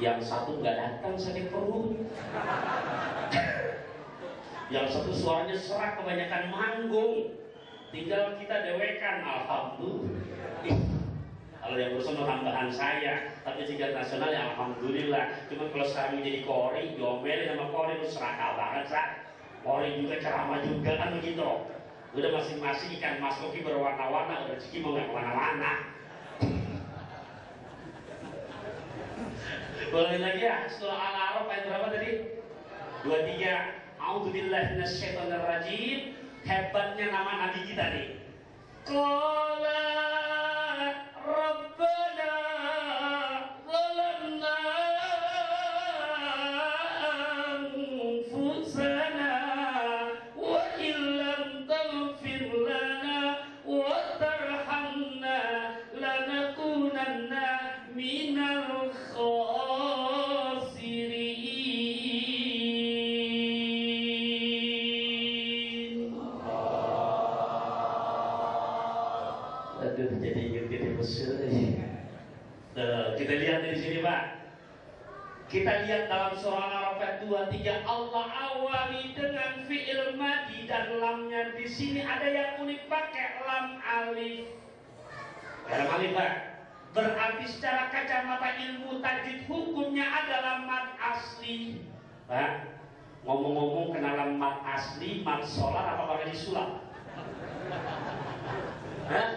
Yang satu nggak datang sakit perut. Yang satu suaranya serak kebanyakan manggung. Tinggal kita dewekan, alhamdulillah. Kalau yang bersama tambahan saya, tapi tingkat nasional ya alhamdulillah. Cuma kalau sekarang jadi kori, diomelin sama kori itu serakal banget, Sa. Kori juga ceramah juga kan begitu. Udah masing-masing ikan mas koki berwarna-warna, rezeki mau nggak kemana-mana. Boleh lagi ya, surah Al-A'raf ayat berapa tadi? 23. A'udzubillahi minasyaitonirrajim. Hebatnya nama nabi kita nih. Qala Rabbana zalamna anfusana wa illam taghfir lana wa tarhamna lanakunanna minal khasirin. Aduh, jadi ingat Mesir. Kita lihat di sini, Pak. Kita lihat dalam surah Al-Araf 23, Allah awali dengan fi'il madi dan lamnya. Di sini ada yang unik pakai lam alif. Lam alif, Pak. Berarti secara kacamata ilmu tajwid hukumnya adalah mad asli. Pak, ngomong-ngomong kenalan mad asli, mad solar apa pakai disulap? Hah?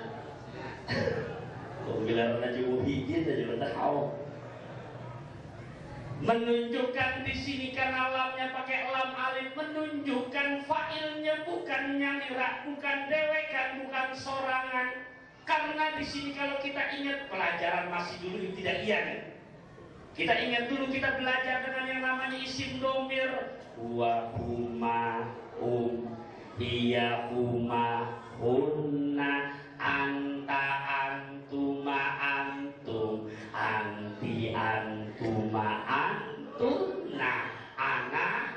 Bilang Najib Muhyiddin aja udah tahu. Menunjukkan di sini karena lamnya pakai lam alif, menunjukkan fa'ilnya bukan nyalira, bukan dewekan, bukan sorangan. Karena di sini kalau kita ingat pelajaran masih dulu tidak iya nih. Kita ingat dulu kita belajar dengan yang namanya isim domir. Wa huma hiya huma hunna anta antuma antum anti antuma antuna ana.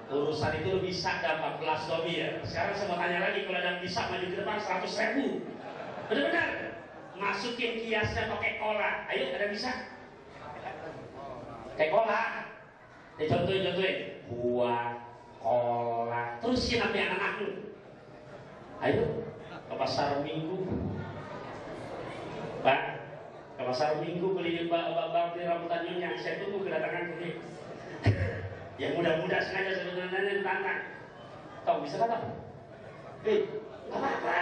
Urusan itu bisa dapat 14 domir. Sekarang saya mau tanya lagi, kalau ada bisa maju ke depan 100.000. Benar-benar masukin kiasnya pakai kola. Ayo, ada bisa? Kayak kola. Contohin. Huwa kola. Terusin sampai anak-anak. Ayo ke pasar Minggu. Pak, ke pasar Minggu beli beli rambutan nyonya. Saya tunggu kedatangan ini. Yang muda-muda sengaja sebenarnya ditantang. Tahu bisa kata? Apa-apa?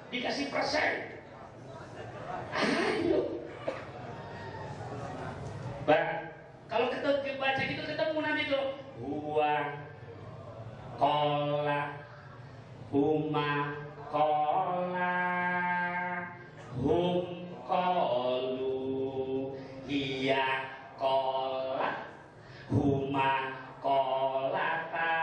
Dikasih persen. Ayo. Pak, kalau kita baca gitu ketemu nanti tuh. Huwa kola huma kola hum kolu hiya kola huma kolata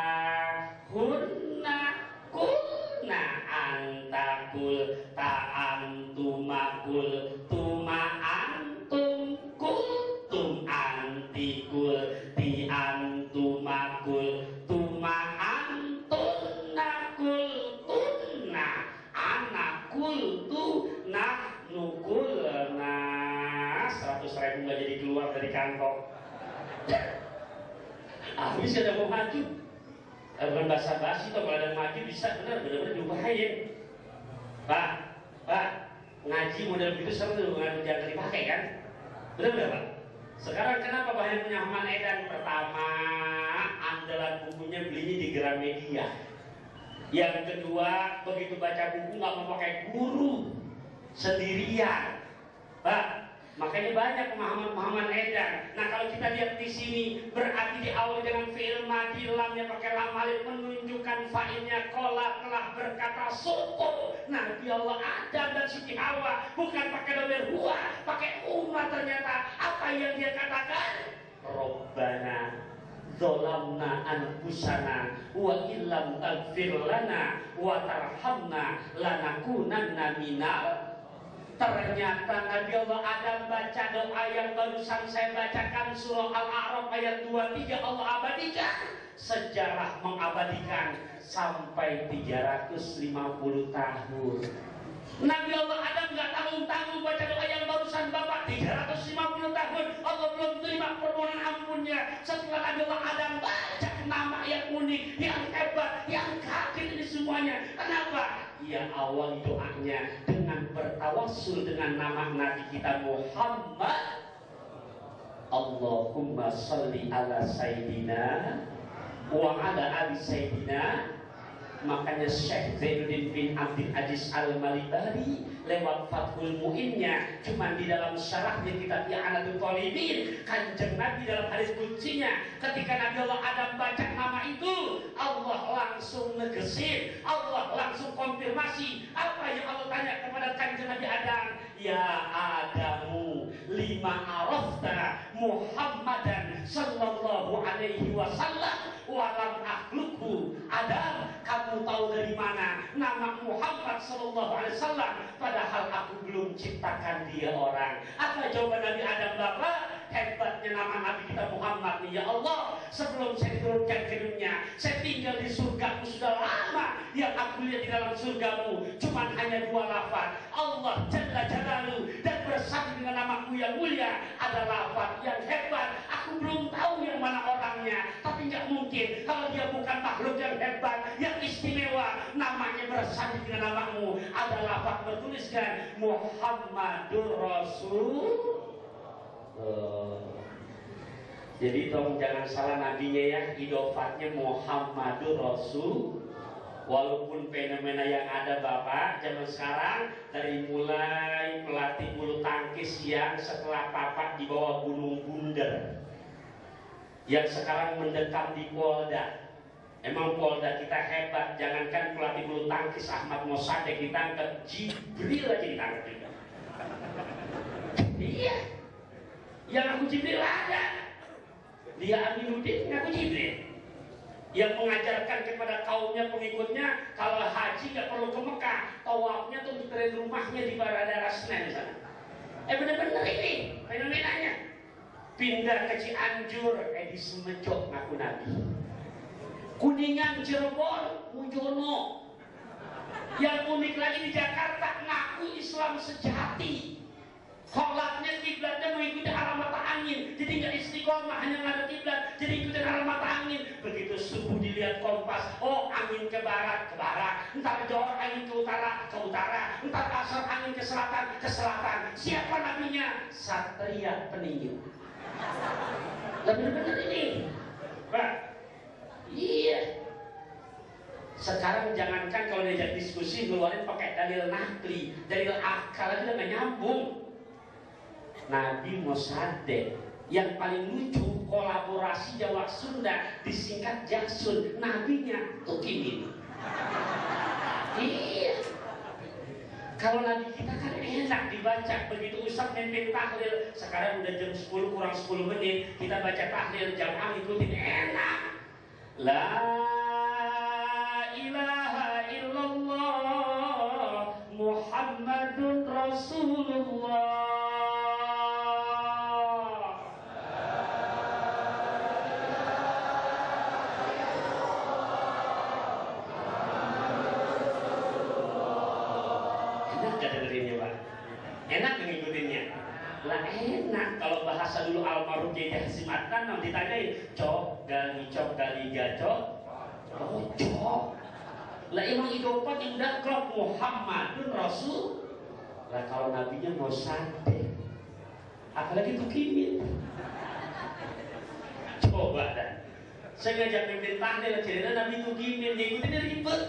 hunna kunna antakul ta antumakul tuma antum kun Habis ada mau maju. Bukan basa-basi tuh, kalau ada maju bisa benar-benar diupayain. Pak, ngaji model begitu seru, jangan dipakai kan? Benar Pak? Sekarang kenapa banyak penyamaan edan? Pertama, andalan bukunya belinya di Gramedia. Yang kedua, begitu baca buku nggak mau pakai guru, sendirian, Pak. Makanya banyak pemahaman edan. Nah kalau kita lihat di sini, berarti di awal dengan fi'il madi, lamnya pakai lam alif menunjukkan fa'ilnya kola telah berkata suku. Nabi Allah Adam dan Siti Hawa bukan pakai domer huwa, pakai umma. Ternyata apa yang dia katakan? Robbana zolamna anfusana wa illam taghfir lana wa tarhamna lanakunanna minal. Ternyata Nabi Allah Adam baca doa yang barusan saya bacakan, surah Al-A'raf ayat 23, Allah abadikan. Sejarah mengabadikan sampai 350 tahun. Nabi Allah Adam gak tanggung-tanggung baca doa yang barusan Bapak 350 tahun. Allah belum terima permohonan ampunnya. Setelah Nabi Allah Adam baca nama yang unik, yang hebat, yang kaget ini semuanya. Kenapa? Ia awal doanya dengan bertawassul dengan nama Nabi kita Muhammad. Allahumma sholli ala Sayyidina wa ala ali Sayyidina. Makanya Syekh Zainuddin bin Abdul Aziz Al-Malibari lewat Fathul Mu'innya, cuma di dalam syarahnya kitab I'anatul Talibin, Kanjeng Nabi dalam hadis kuncinya, ketika Nabi Allah Adam baca nama itu, Allah langsung negesin, Allah langsung konfirmasi. Apa yang Allah tanya kepada Kanjeng Nabi Adam? Ya Adamu lima arafta Muhammadan sallallahu alaihi wasallam walam akhluqhu. Adam, kamu tahu dari mana nama Muhammad sallallahu alaihi wasallam padahal aku belum ciptakan dia orang? Apa jawaban Nabi Adam? Bapak, hebatnya nama Nabi kita Muhammad nih, ya Allah, sebelum saya diturunkan ke dunia, saya tinggal di surgamu sudah lama. Yang aku lihat di dalam surgamu cuma hanya dua lafaz, Allah Jalla Jalaluhu dan bersatu dengan namamu yang mulia. Ada lafaz yang hebat, aku belum tahu yang mana orangnya, tapi nggak mungkin kalau dia bukan makhluk yang hebat, yang istimewa, namanya bersatu dengan namamu. Ada lafaz bertuliskan Muhammadur Rasul. Jadi tolong jangan salah nabinya ya, idofatnya Muhammadur Rasul. Walaupun fenomena yang ada Bapak zaman sekarang, dari mulai pelatih bulu tangkis yang setelah Bapak di bawah Gunung Bunder, yang sekarang mendekam di Polda. Emang Polda kita hebat, jangankan pelatih bulu tangkis Ahmad Mossadegh ditangkap, Jibril aja ditangkap juga. Iya, yang aku Jibril ada, dia Aminuddin ngaku Jibril, yang mengajarkan kepada kaumnya, pengikutnya, kalau haji nggak perlu ke Mekah, tawafnya tuh di rumahnya di daerah Senen di sana. Bener-bener ini fenomenanya. Pindah ke Cianjur, di Semejo ngaku Nabi. Kuningan, Cirebon, Mujono. Yang unik lagi di Jakarta ngaku Islam sejati. Kholatnya kiblatnya mengikuti arah mata angin, jadi nggak istiqomah hanya ngadep kiblat, jadi ikutin arah mata angin. Begitu subuh dilihat kompas, oh angin ke barat, ntar johor angin ke utara, ntar asar angin ke selatan. Siapa nabinya? Satria Peningin. Bener-bener ini, Pak. Iya. Sekarang jangankan kalau diajak diskusi ngeluarin pakai dalil nakli, dalil akal aja nggak nyambung. Nabi Mossadegh yang paling lucu, kolaborasi Jawa Sunda disingkat Jaksun, nabinya Tukimin. Iya. Kalau nabi kita kan enak dibaca, begitu Ustaz mimpin tahlil, sekarang udah jam 10 kurang 10 menit, kita baca tahlil jamaah ikutin enak. La ilaha illallah Muhammadun Rasulullah. Enak mengikutinya. Lah enak kalau bahasa dulu almarhum Kiai Hasyim Adnan ditanyain, "Cok, gali cok gali gacok cok. Lah emang idopat yang udah klop Muhammadun Rasul. Lah kalau nabinya mau santai, apalagi tukimin. Coba dah. Saya ngajak pimpin tahlil cerita Nabi tukimin, ngikutin ribet.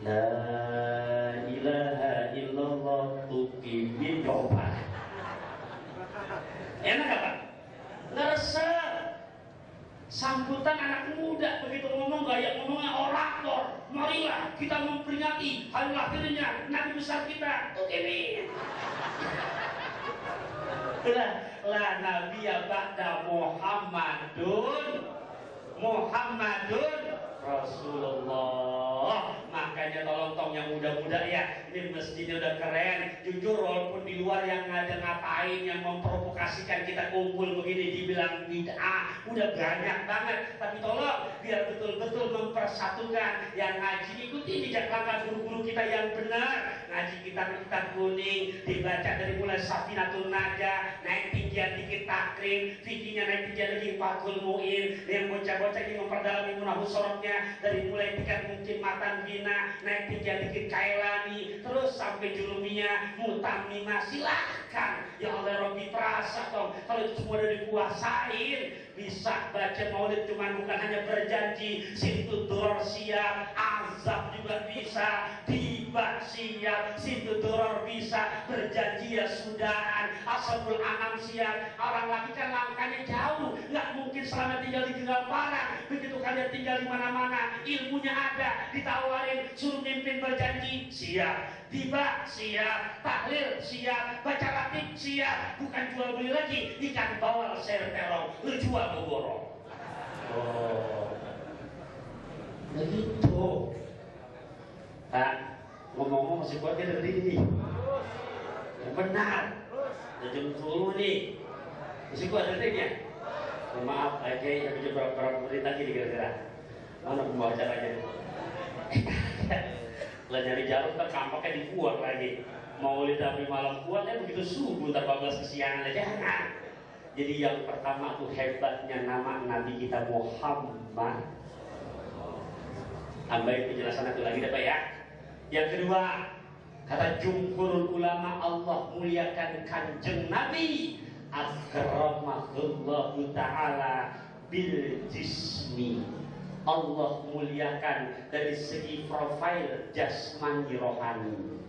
La ilaha illallah tukimin coba. Enak apa? Nggak resep. Sambutan anak muda begitu ngomong gaya ngomongnya orator. Marilah kita memperingati hari lahirnya Nabi besar kita. Tukimin. lah Nabi ya ba'da Muhammadun Rasulullah. Makanya tolong yang muda-muda ya, ini masjidnya udah keren. Jujur walaupun di luar yang ada ngapain yang memprovokasikan kita kumpul begini dibilang bid'ah, udah banyak banget. Tapi tolong biar betul-betul mempersatukan yang ngaji, ikuti jejak langkah guru-guru kita yang benar. Ngaji kitab kuning dibaca dari mulai Safinatun Najah, naik tinggian dikit takrim, fikihnya naik tinggian lagi Fathul Mu'in, yang bocah-bocah ini memperdalami munahus sorotnya dari mulai tingkat mungkin matan bina, naik tinggian dikit kailani, terus sampai julumiyah, mutamimah. Silahkan ya Allah Rabbi, terasa dong kalau itu semua udah dikuasain. Bisa baca maulid cuman bukan hanya berjanji, situ duror siap, azab juga bisa, tiba siap, situ duror bisa, berjanji ya sudahan, asabul anam siap. Orang lagi kan langkahnya jauh, nggak mungkin selama tinggal di tinggal parah. Begitu kalian tinggal di mana-mana, ilmunya ada, ditawarin, suruh mimpin berjanji, siap, tiba siap, tahlil siap, baca ratib siap, bukan jual beli lagi, ikan bawal ser terong, lu jual borong. Oh, begitu. Ngomong-ngomong masih kuat ya dari ini. Yang benar. Jam 10 nih. Masih kuat dari ya. Maaf, kayak yang berapa menit lagi kira-kira. Mana pembawa acaranya? Lah nyari jarum kan kampaknya dibuang lagi. Mau lihat tapi malam kuat ya begitu subuh ntar 12 kesiangan aja. Jangan. Jadi yang pertama tuh hebatnya nama Nabi kita Muhammad. Tambahin penjelasan satu lagi dapat ya. Yang kedua, kata jumhurul ulama, Allah muliakan kanjeng Nabi akramahullahu ta'ala bil jismi. Allah muliakan dari segi profil jasmani rohani.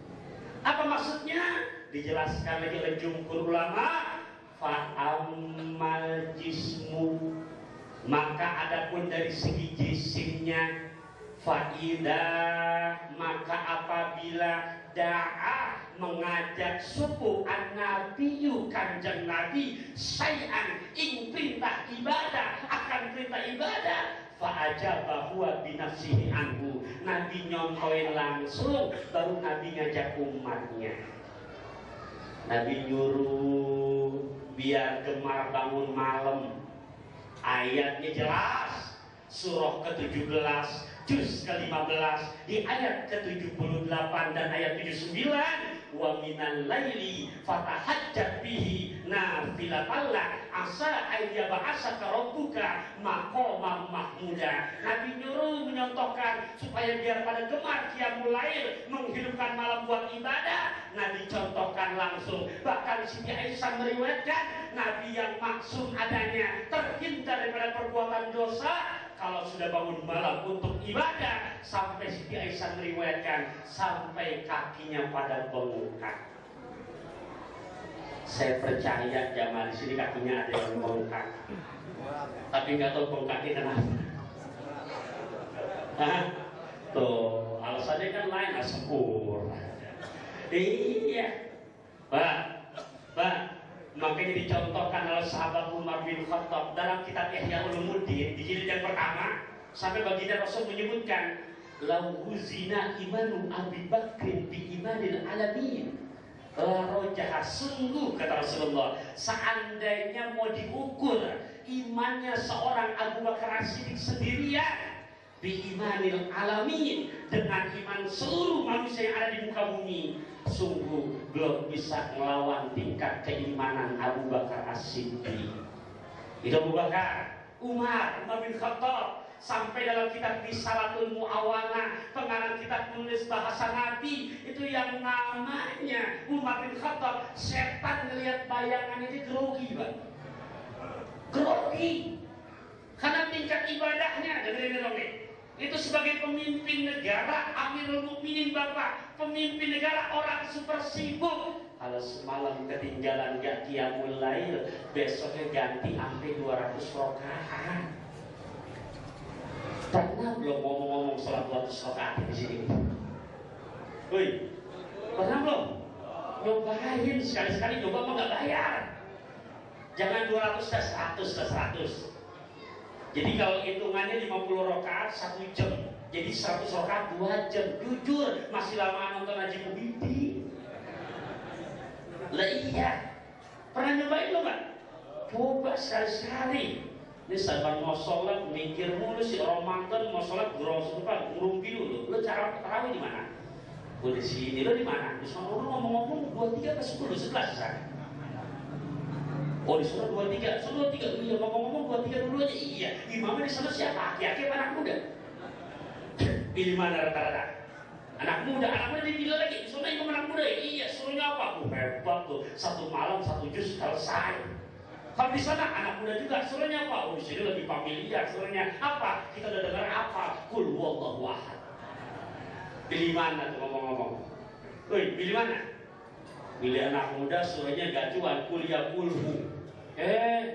Apa maksudnya? Dijelaskan lagi oleh jumhur ulama, fa'ammal jismu, maka adapun dari segi jisimnya, fa'idah, maka apabila da'a mengajak suku an-nabiyyu kanjeng Nabi syai'an ing perintah ibadah, akan perintah ibadah, fa'ajaba huwa binafsihi anhu, Nabi nyontoin langsung, baru Nabi ngajak umatnya. Nabi nyuruh biar gemar bangun malam. Ayatnya jelas, surah ke-17 juz ke-15 di ayat ke-78 dan ayat 79, wa minal laili fatahajjat bihi nafilatan lak asa ayyab'asaka rabbuka maqaman mahmuda. Nabi nyuruh menyontohkan supaya biar pada gemar qiyamul lail, menghidupkan malam buat ibadah. Nabi contohkan langsung. Bahkan Siti Aisyah meriwayatkan Nabi yang maksum adanya terhindar daripada perbuatan dosa kalau sudah bangun malam untuk ibadah, sampai Siti Aisyah meriwayatkan sampai kakinya pada bengkak. Saya percaya jamaah di sini kakinya ada yang bengkak, tapi nggak tahu bengkaknya kenapa. Tuh alasannya kan lain, asempur. Iya, Pak. Makanya dicontohkan oleh sahabat Umar bin Khattab dalam kitab Ihya Ulumuddin di jilid yang pertama, sampai baginda Rasul menyebutkan lau huzina imanu Abi Bakrin bi imanil alamin la rojaha, sungguh kata Rasulullah, seandainya mau diukur imannya seorang Abu Bakar As-Siddiq sendirian bi imanil alamin, dengan iman seluruh manusia yang ada di muka bumi, sungguh belum bisa melawan tingkat keimanan Abu Bakar As-Siddiq. Itu Abu Bakar. Umar bin Khattab. Sampai dalam kitab Risalatul Mu'awana, pengarang kitab menulis bahasa Nabi, itu yang namanya Umar bin Khattab, setan ngelihat bayangan ini grogi, Pak. Grogi. Karena tingkat ibadahnya, dengerin dong nih. Itu sebagai pemimpin negara, Amirul Mukminin Bapak, pemimpin negara, orang super sibuk. Kalau semalam ketinggalan gak qiyamul lail, besoknya ganti sampai 200 rakaat. Pernah belum ngomong-ngomong sholat 200 rakaat di sini? Woi, pernah belum? Nyobain sekali-sekali, nyoba mah nggak bayar. Jangan 200 dan 100. Jadi kalau hitungannya 50 rakaat 1 jam, jadi 100 rakaat 2 jam. Jujur, masih lama nonton Haji Muhyiddin. Lah iya, pernah nyobain lo Pak? Coba sekali-sekali. Ini sahabat mau sholat mikir mulu si Ramadan mau sholat grosok Pak, ngerumpi dulu. Lo cara tarawih di mana? Gue di sini, lo di mana? Di sana lo ngomong-ngomong 23 ke 10, 11 sana. Oh di sana 23, sana 23. Iya ngomong-ngomong 23 dulu aja. Iya, imamnya di sana siapa? Aki-aki apa anak muda? Pilih mana rata-rata? Anak muda dipilih lagi. Di sana imam anak muda. Iya, suruhnya apa? Hebat tuh. 1 malam 1 juz selesai. Kalau di sana anak muda juga, suruhnya apa? Oh di sini lebih familiar, suruhnya apa? Kita udah dengar apa? Qul huwallahu ahad. Pilih mana tuh ngomong-ngomong? Woi, pilih mana? Pilih anak muda, suruhnya gak cuan, kuliah kulhu.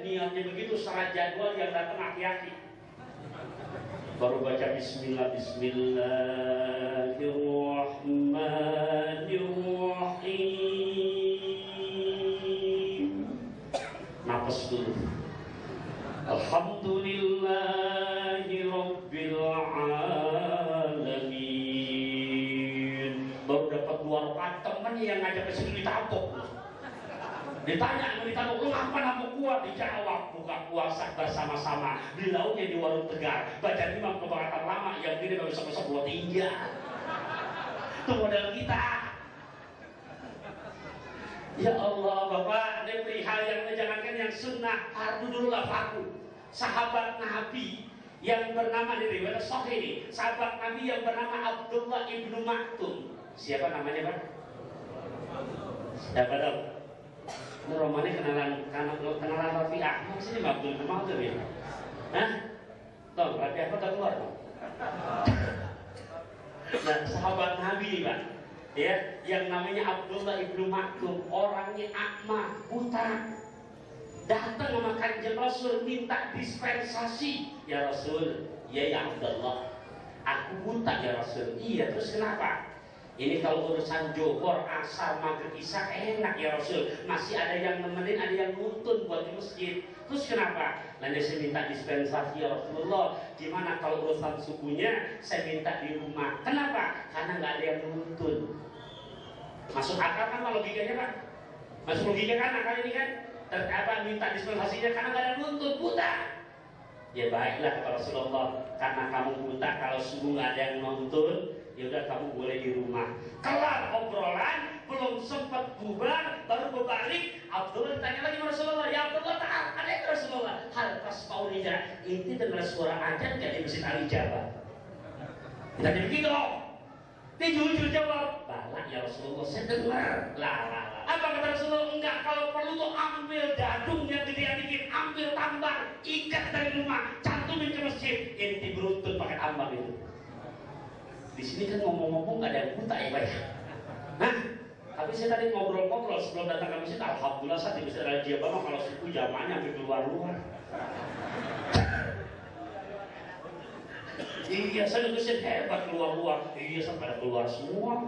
Niatnya begitu, sangat jadwal yang datang aki-aki. Baru baca bismillah, bismillahirrahmanirrahim. Nafas dulu. Alhamdulillahi rabbil alamin. Baru dapat 2 rakaat, temen yang ngajak ke sini ditabok. Ditanya, lu ngapa nama kuat? Dijawab, buka puasa bersama-sama di lautnya di warung Tegar, baca imam kebakatan lama yang gini gak bisa besok 23. Itu modal kita. Ya Allah Bapak, ini perihal yang menjalankan yang sunnah, fardu dulu lah fardu. Sahabat Nabi yang bernama di riwayat sahih ini, sahabat Nabi yang bernama Abdullah ibnu Maktum. Siapa namanya Pak? Siapa dong? Ini romannya kenalan Rafi Ahmad sini Abdul Maktum ya? Hah? Tuh, Rafi Ahmad tak keluar Pak? Nah, sahabat Nabi Pak, ya, yang namanya Abdullah ibnu Maktum, orangnya akma, buta, datang sama Kanjeng Rasul minta dispensasi. Ya Rasul, ya Abdullah, aku buta ya Rasul. Iya, terus kenapa? Ini kalau urusan johor, asar, maghrib, isya enak ya Rasul. Masih ada yang nemenin, ada yang nuntun buat di masjid. Terus kenapa? Lalu saya minta dispensasi ya Rasulullah. Gimana kalau urusan subuhnya saya minta di rumah? Kenapa? Karena nggak ada yang nuntun. Masuk akal kan logikanya Pak? Masuk logika kan akal ini kan? Terkapa minta dispensasinya karena nggak ada yang nuntun, buta. Ya baiklah kata Rasulullah, karena kamu buta, kalau subuh nggak ada yang nuntun, ya udah kamu boleh di rumah. Kelar obrolan, belum sempat bubar, baru berbalik. Abdullah ditanya lagi sama Rasulullah, ya Abdullah ta'al, ada yang Rasulullah, hal tasma'u nida, inti dengar suara ajan gak di Masjid Al-Ijabah? Ditanya begitu, dia jujur jawab, balak ya Rasulullah, saya dengar. Lah. Apa kata Rasulullah? Enggak, kalau perlu tuh ambil dadung yang gedean dikit, ambil tambang, ikat dari rumah, cantumin ke masjid, inti beruntun pakai tambang itu. Di sini kan ngomong-ngomong nggak ada yang buta ya Pak ya. Nah, tapi saya tadi ngobrol-ngobrol sebelum datang ke masjid. Alhamdulillah saat di Masjid Al-Ijabah kalau subuh jamaahnya sampai keluar-luar. Iya, saya masjid hebat keluar-luar. Iya, sampai pada keluar semua.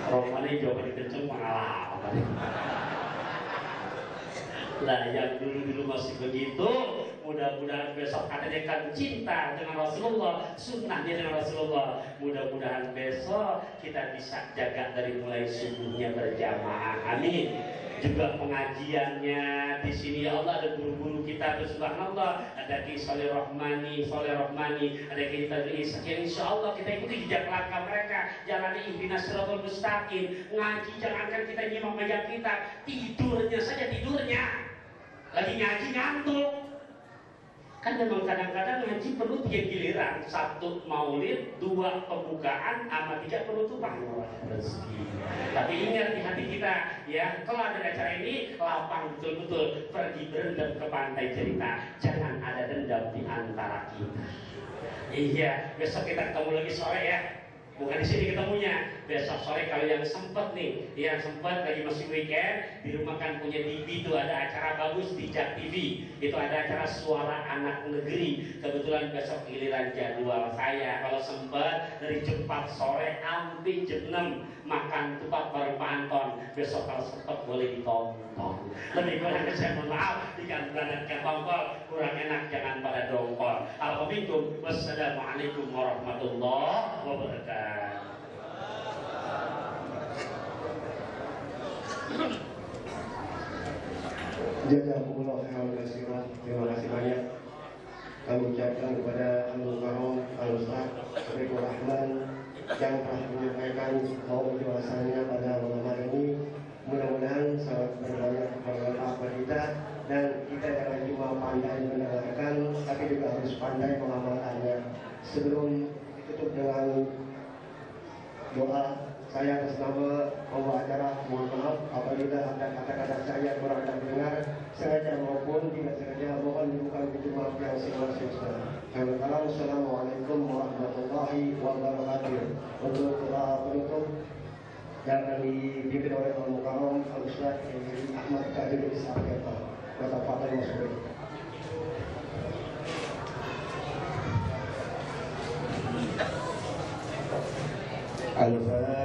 Romannya jauh kenceng pengalaman. Lah yang dulu-dulu masih begitu, mudah-mudahan besok katanya kan cinta dengan Rasulullah, sunnahnya dengan Rasulullah. Mudah-mudahan besok kita bisa jaga dari mulai subuhnya berjamaah. Amin. Juga pengajiannya di sini ya Allah, ada guru-guru kita tuh subhanallah, ada Ki Soleh Rahmani, ada Ki Tadris, yang insya Allah kita ikuti jejak langkah mereka, jalani ihdinas siratal mustaqim. Ngaji jangankan kita nyimak meja kita, tidurnya saja tidurnya. lagi ngaji ngantuk. Kan memang kadang-kadang ngaji perlu 3 giliran, 1 maulid, 2 pembukaan, sama 3 penutupan. Rezeki. Tapi ingat di hati kita, ya, kalau ada acara ini lapang betul-betul, pergi berendam ke pantai cerita, jangan ada dendam di antara kita. Iya, besok kita ketemu lagi sore ya. Bukan di sini ketemunya, besok sore kalau yang sempat nih, yang sempat lagi masih weekend di rumah kan punya TV itu ada acara bagus di Jak TV, itu ada acara Suara Anak Negeri. Kebetulan besok giliran jadwal saya, kalau sempat dari jam 4 sore sampai jam 6 makan tupat bareng Pak Anton. Besok kalau sempat boleh ditonton. Lebih kurang saya mohon maaf jika berangkat tongkol kurang enak jangan pada dongkol. Alhamdulillah. Wassalamualaikum warahmatullahi wabarakatuh. Jazakumullah khairan katsiran. Terima kasih banyak kami ucapkan kepada Al-Mukarram Al-Ustaz Syafiqur Rahman yang telah menyampaikan bahwasanya pada malam hari ini mudah-mudahan sangat berbanyak bermanfaat bagi kita, dan kita jangan cuma pandai mendengarkan tapi juga harus pandai mengamalkannya. Sebelum ditutup dengan doa, saya atas nama pembawa acara mohon maaf apabila ada kata-kata saya kurang terdengar, sengaja maupun tidak sengaja, mohon dibuka pintu maaf yang sebesar-besarnya. Assalamualaikum warahmatullahi wabarakatuh. Untuk doa penutup yang akan dipimpin oleh Al-Mukarram Al-Ustaz Ahmad Kadir Ishaq Kota Fatah Masuri. Al-Fatihah.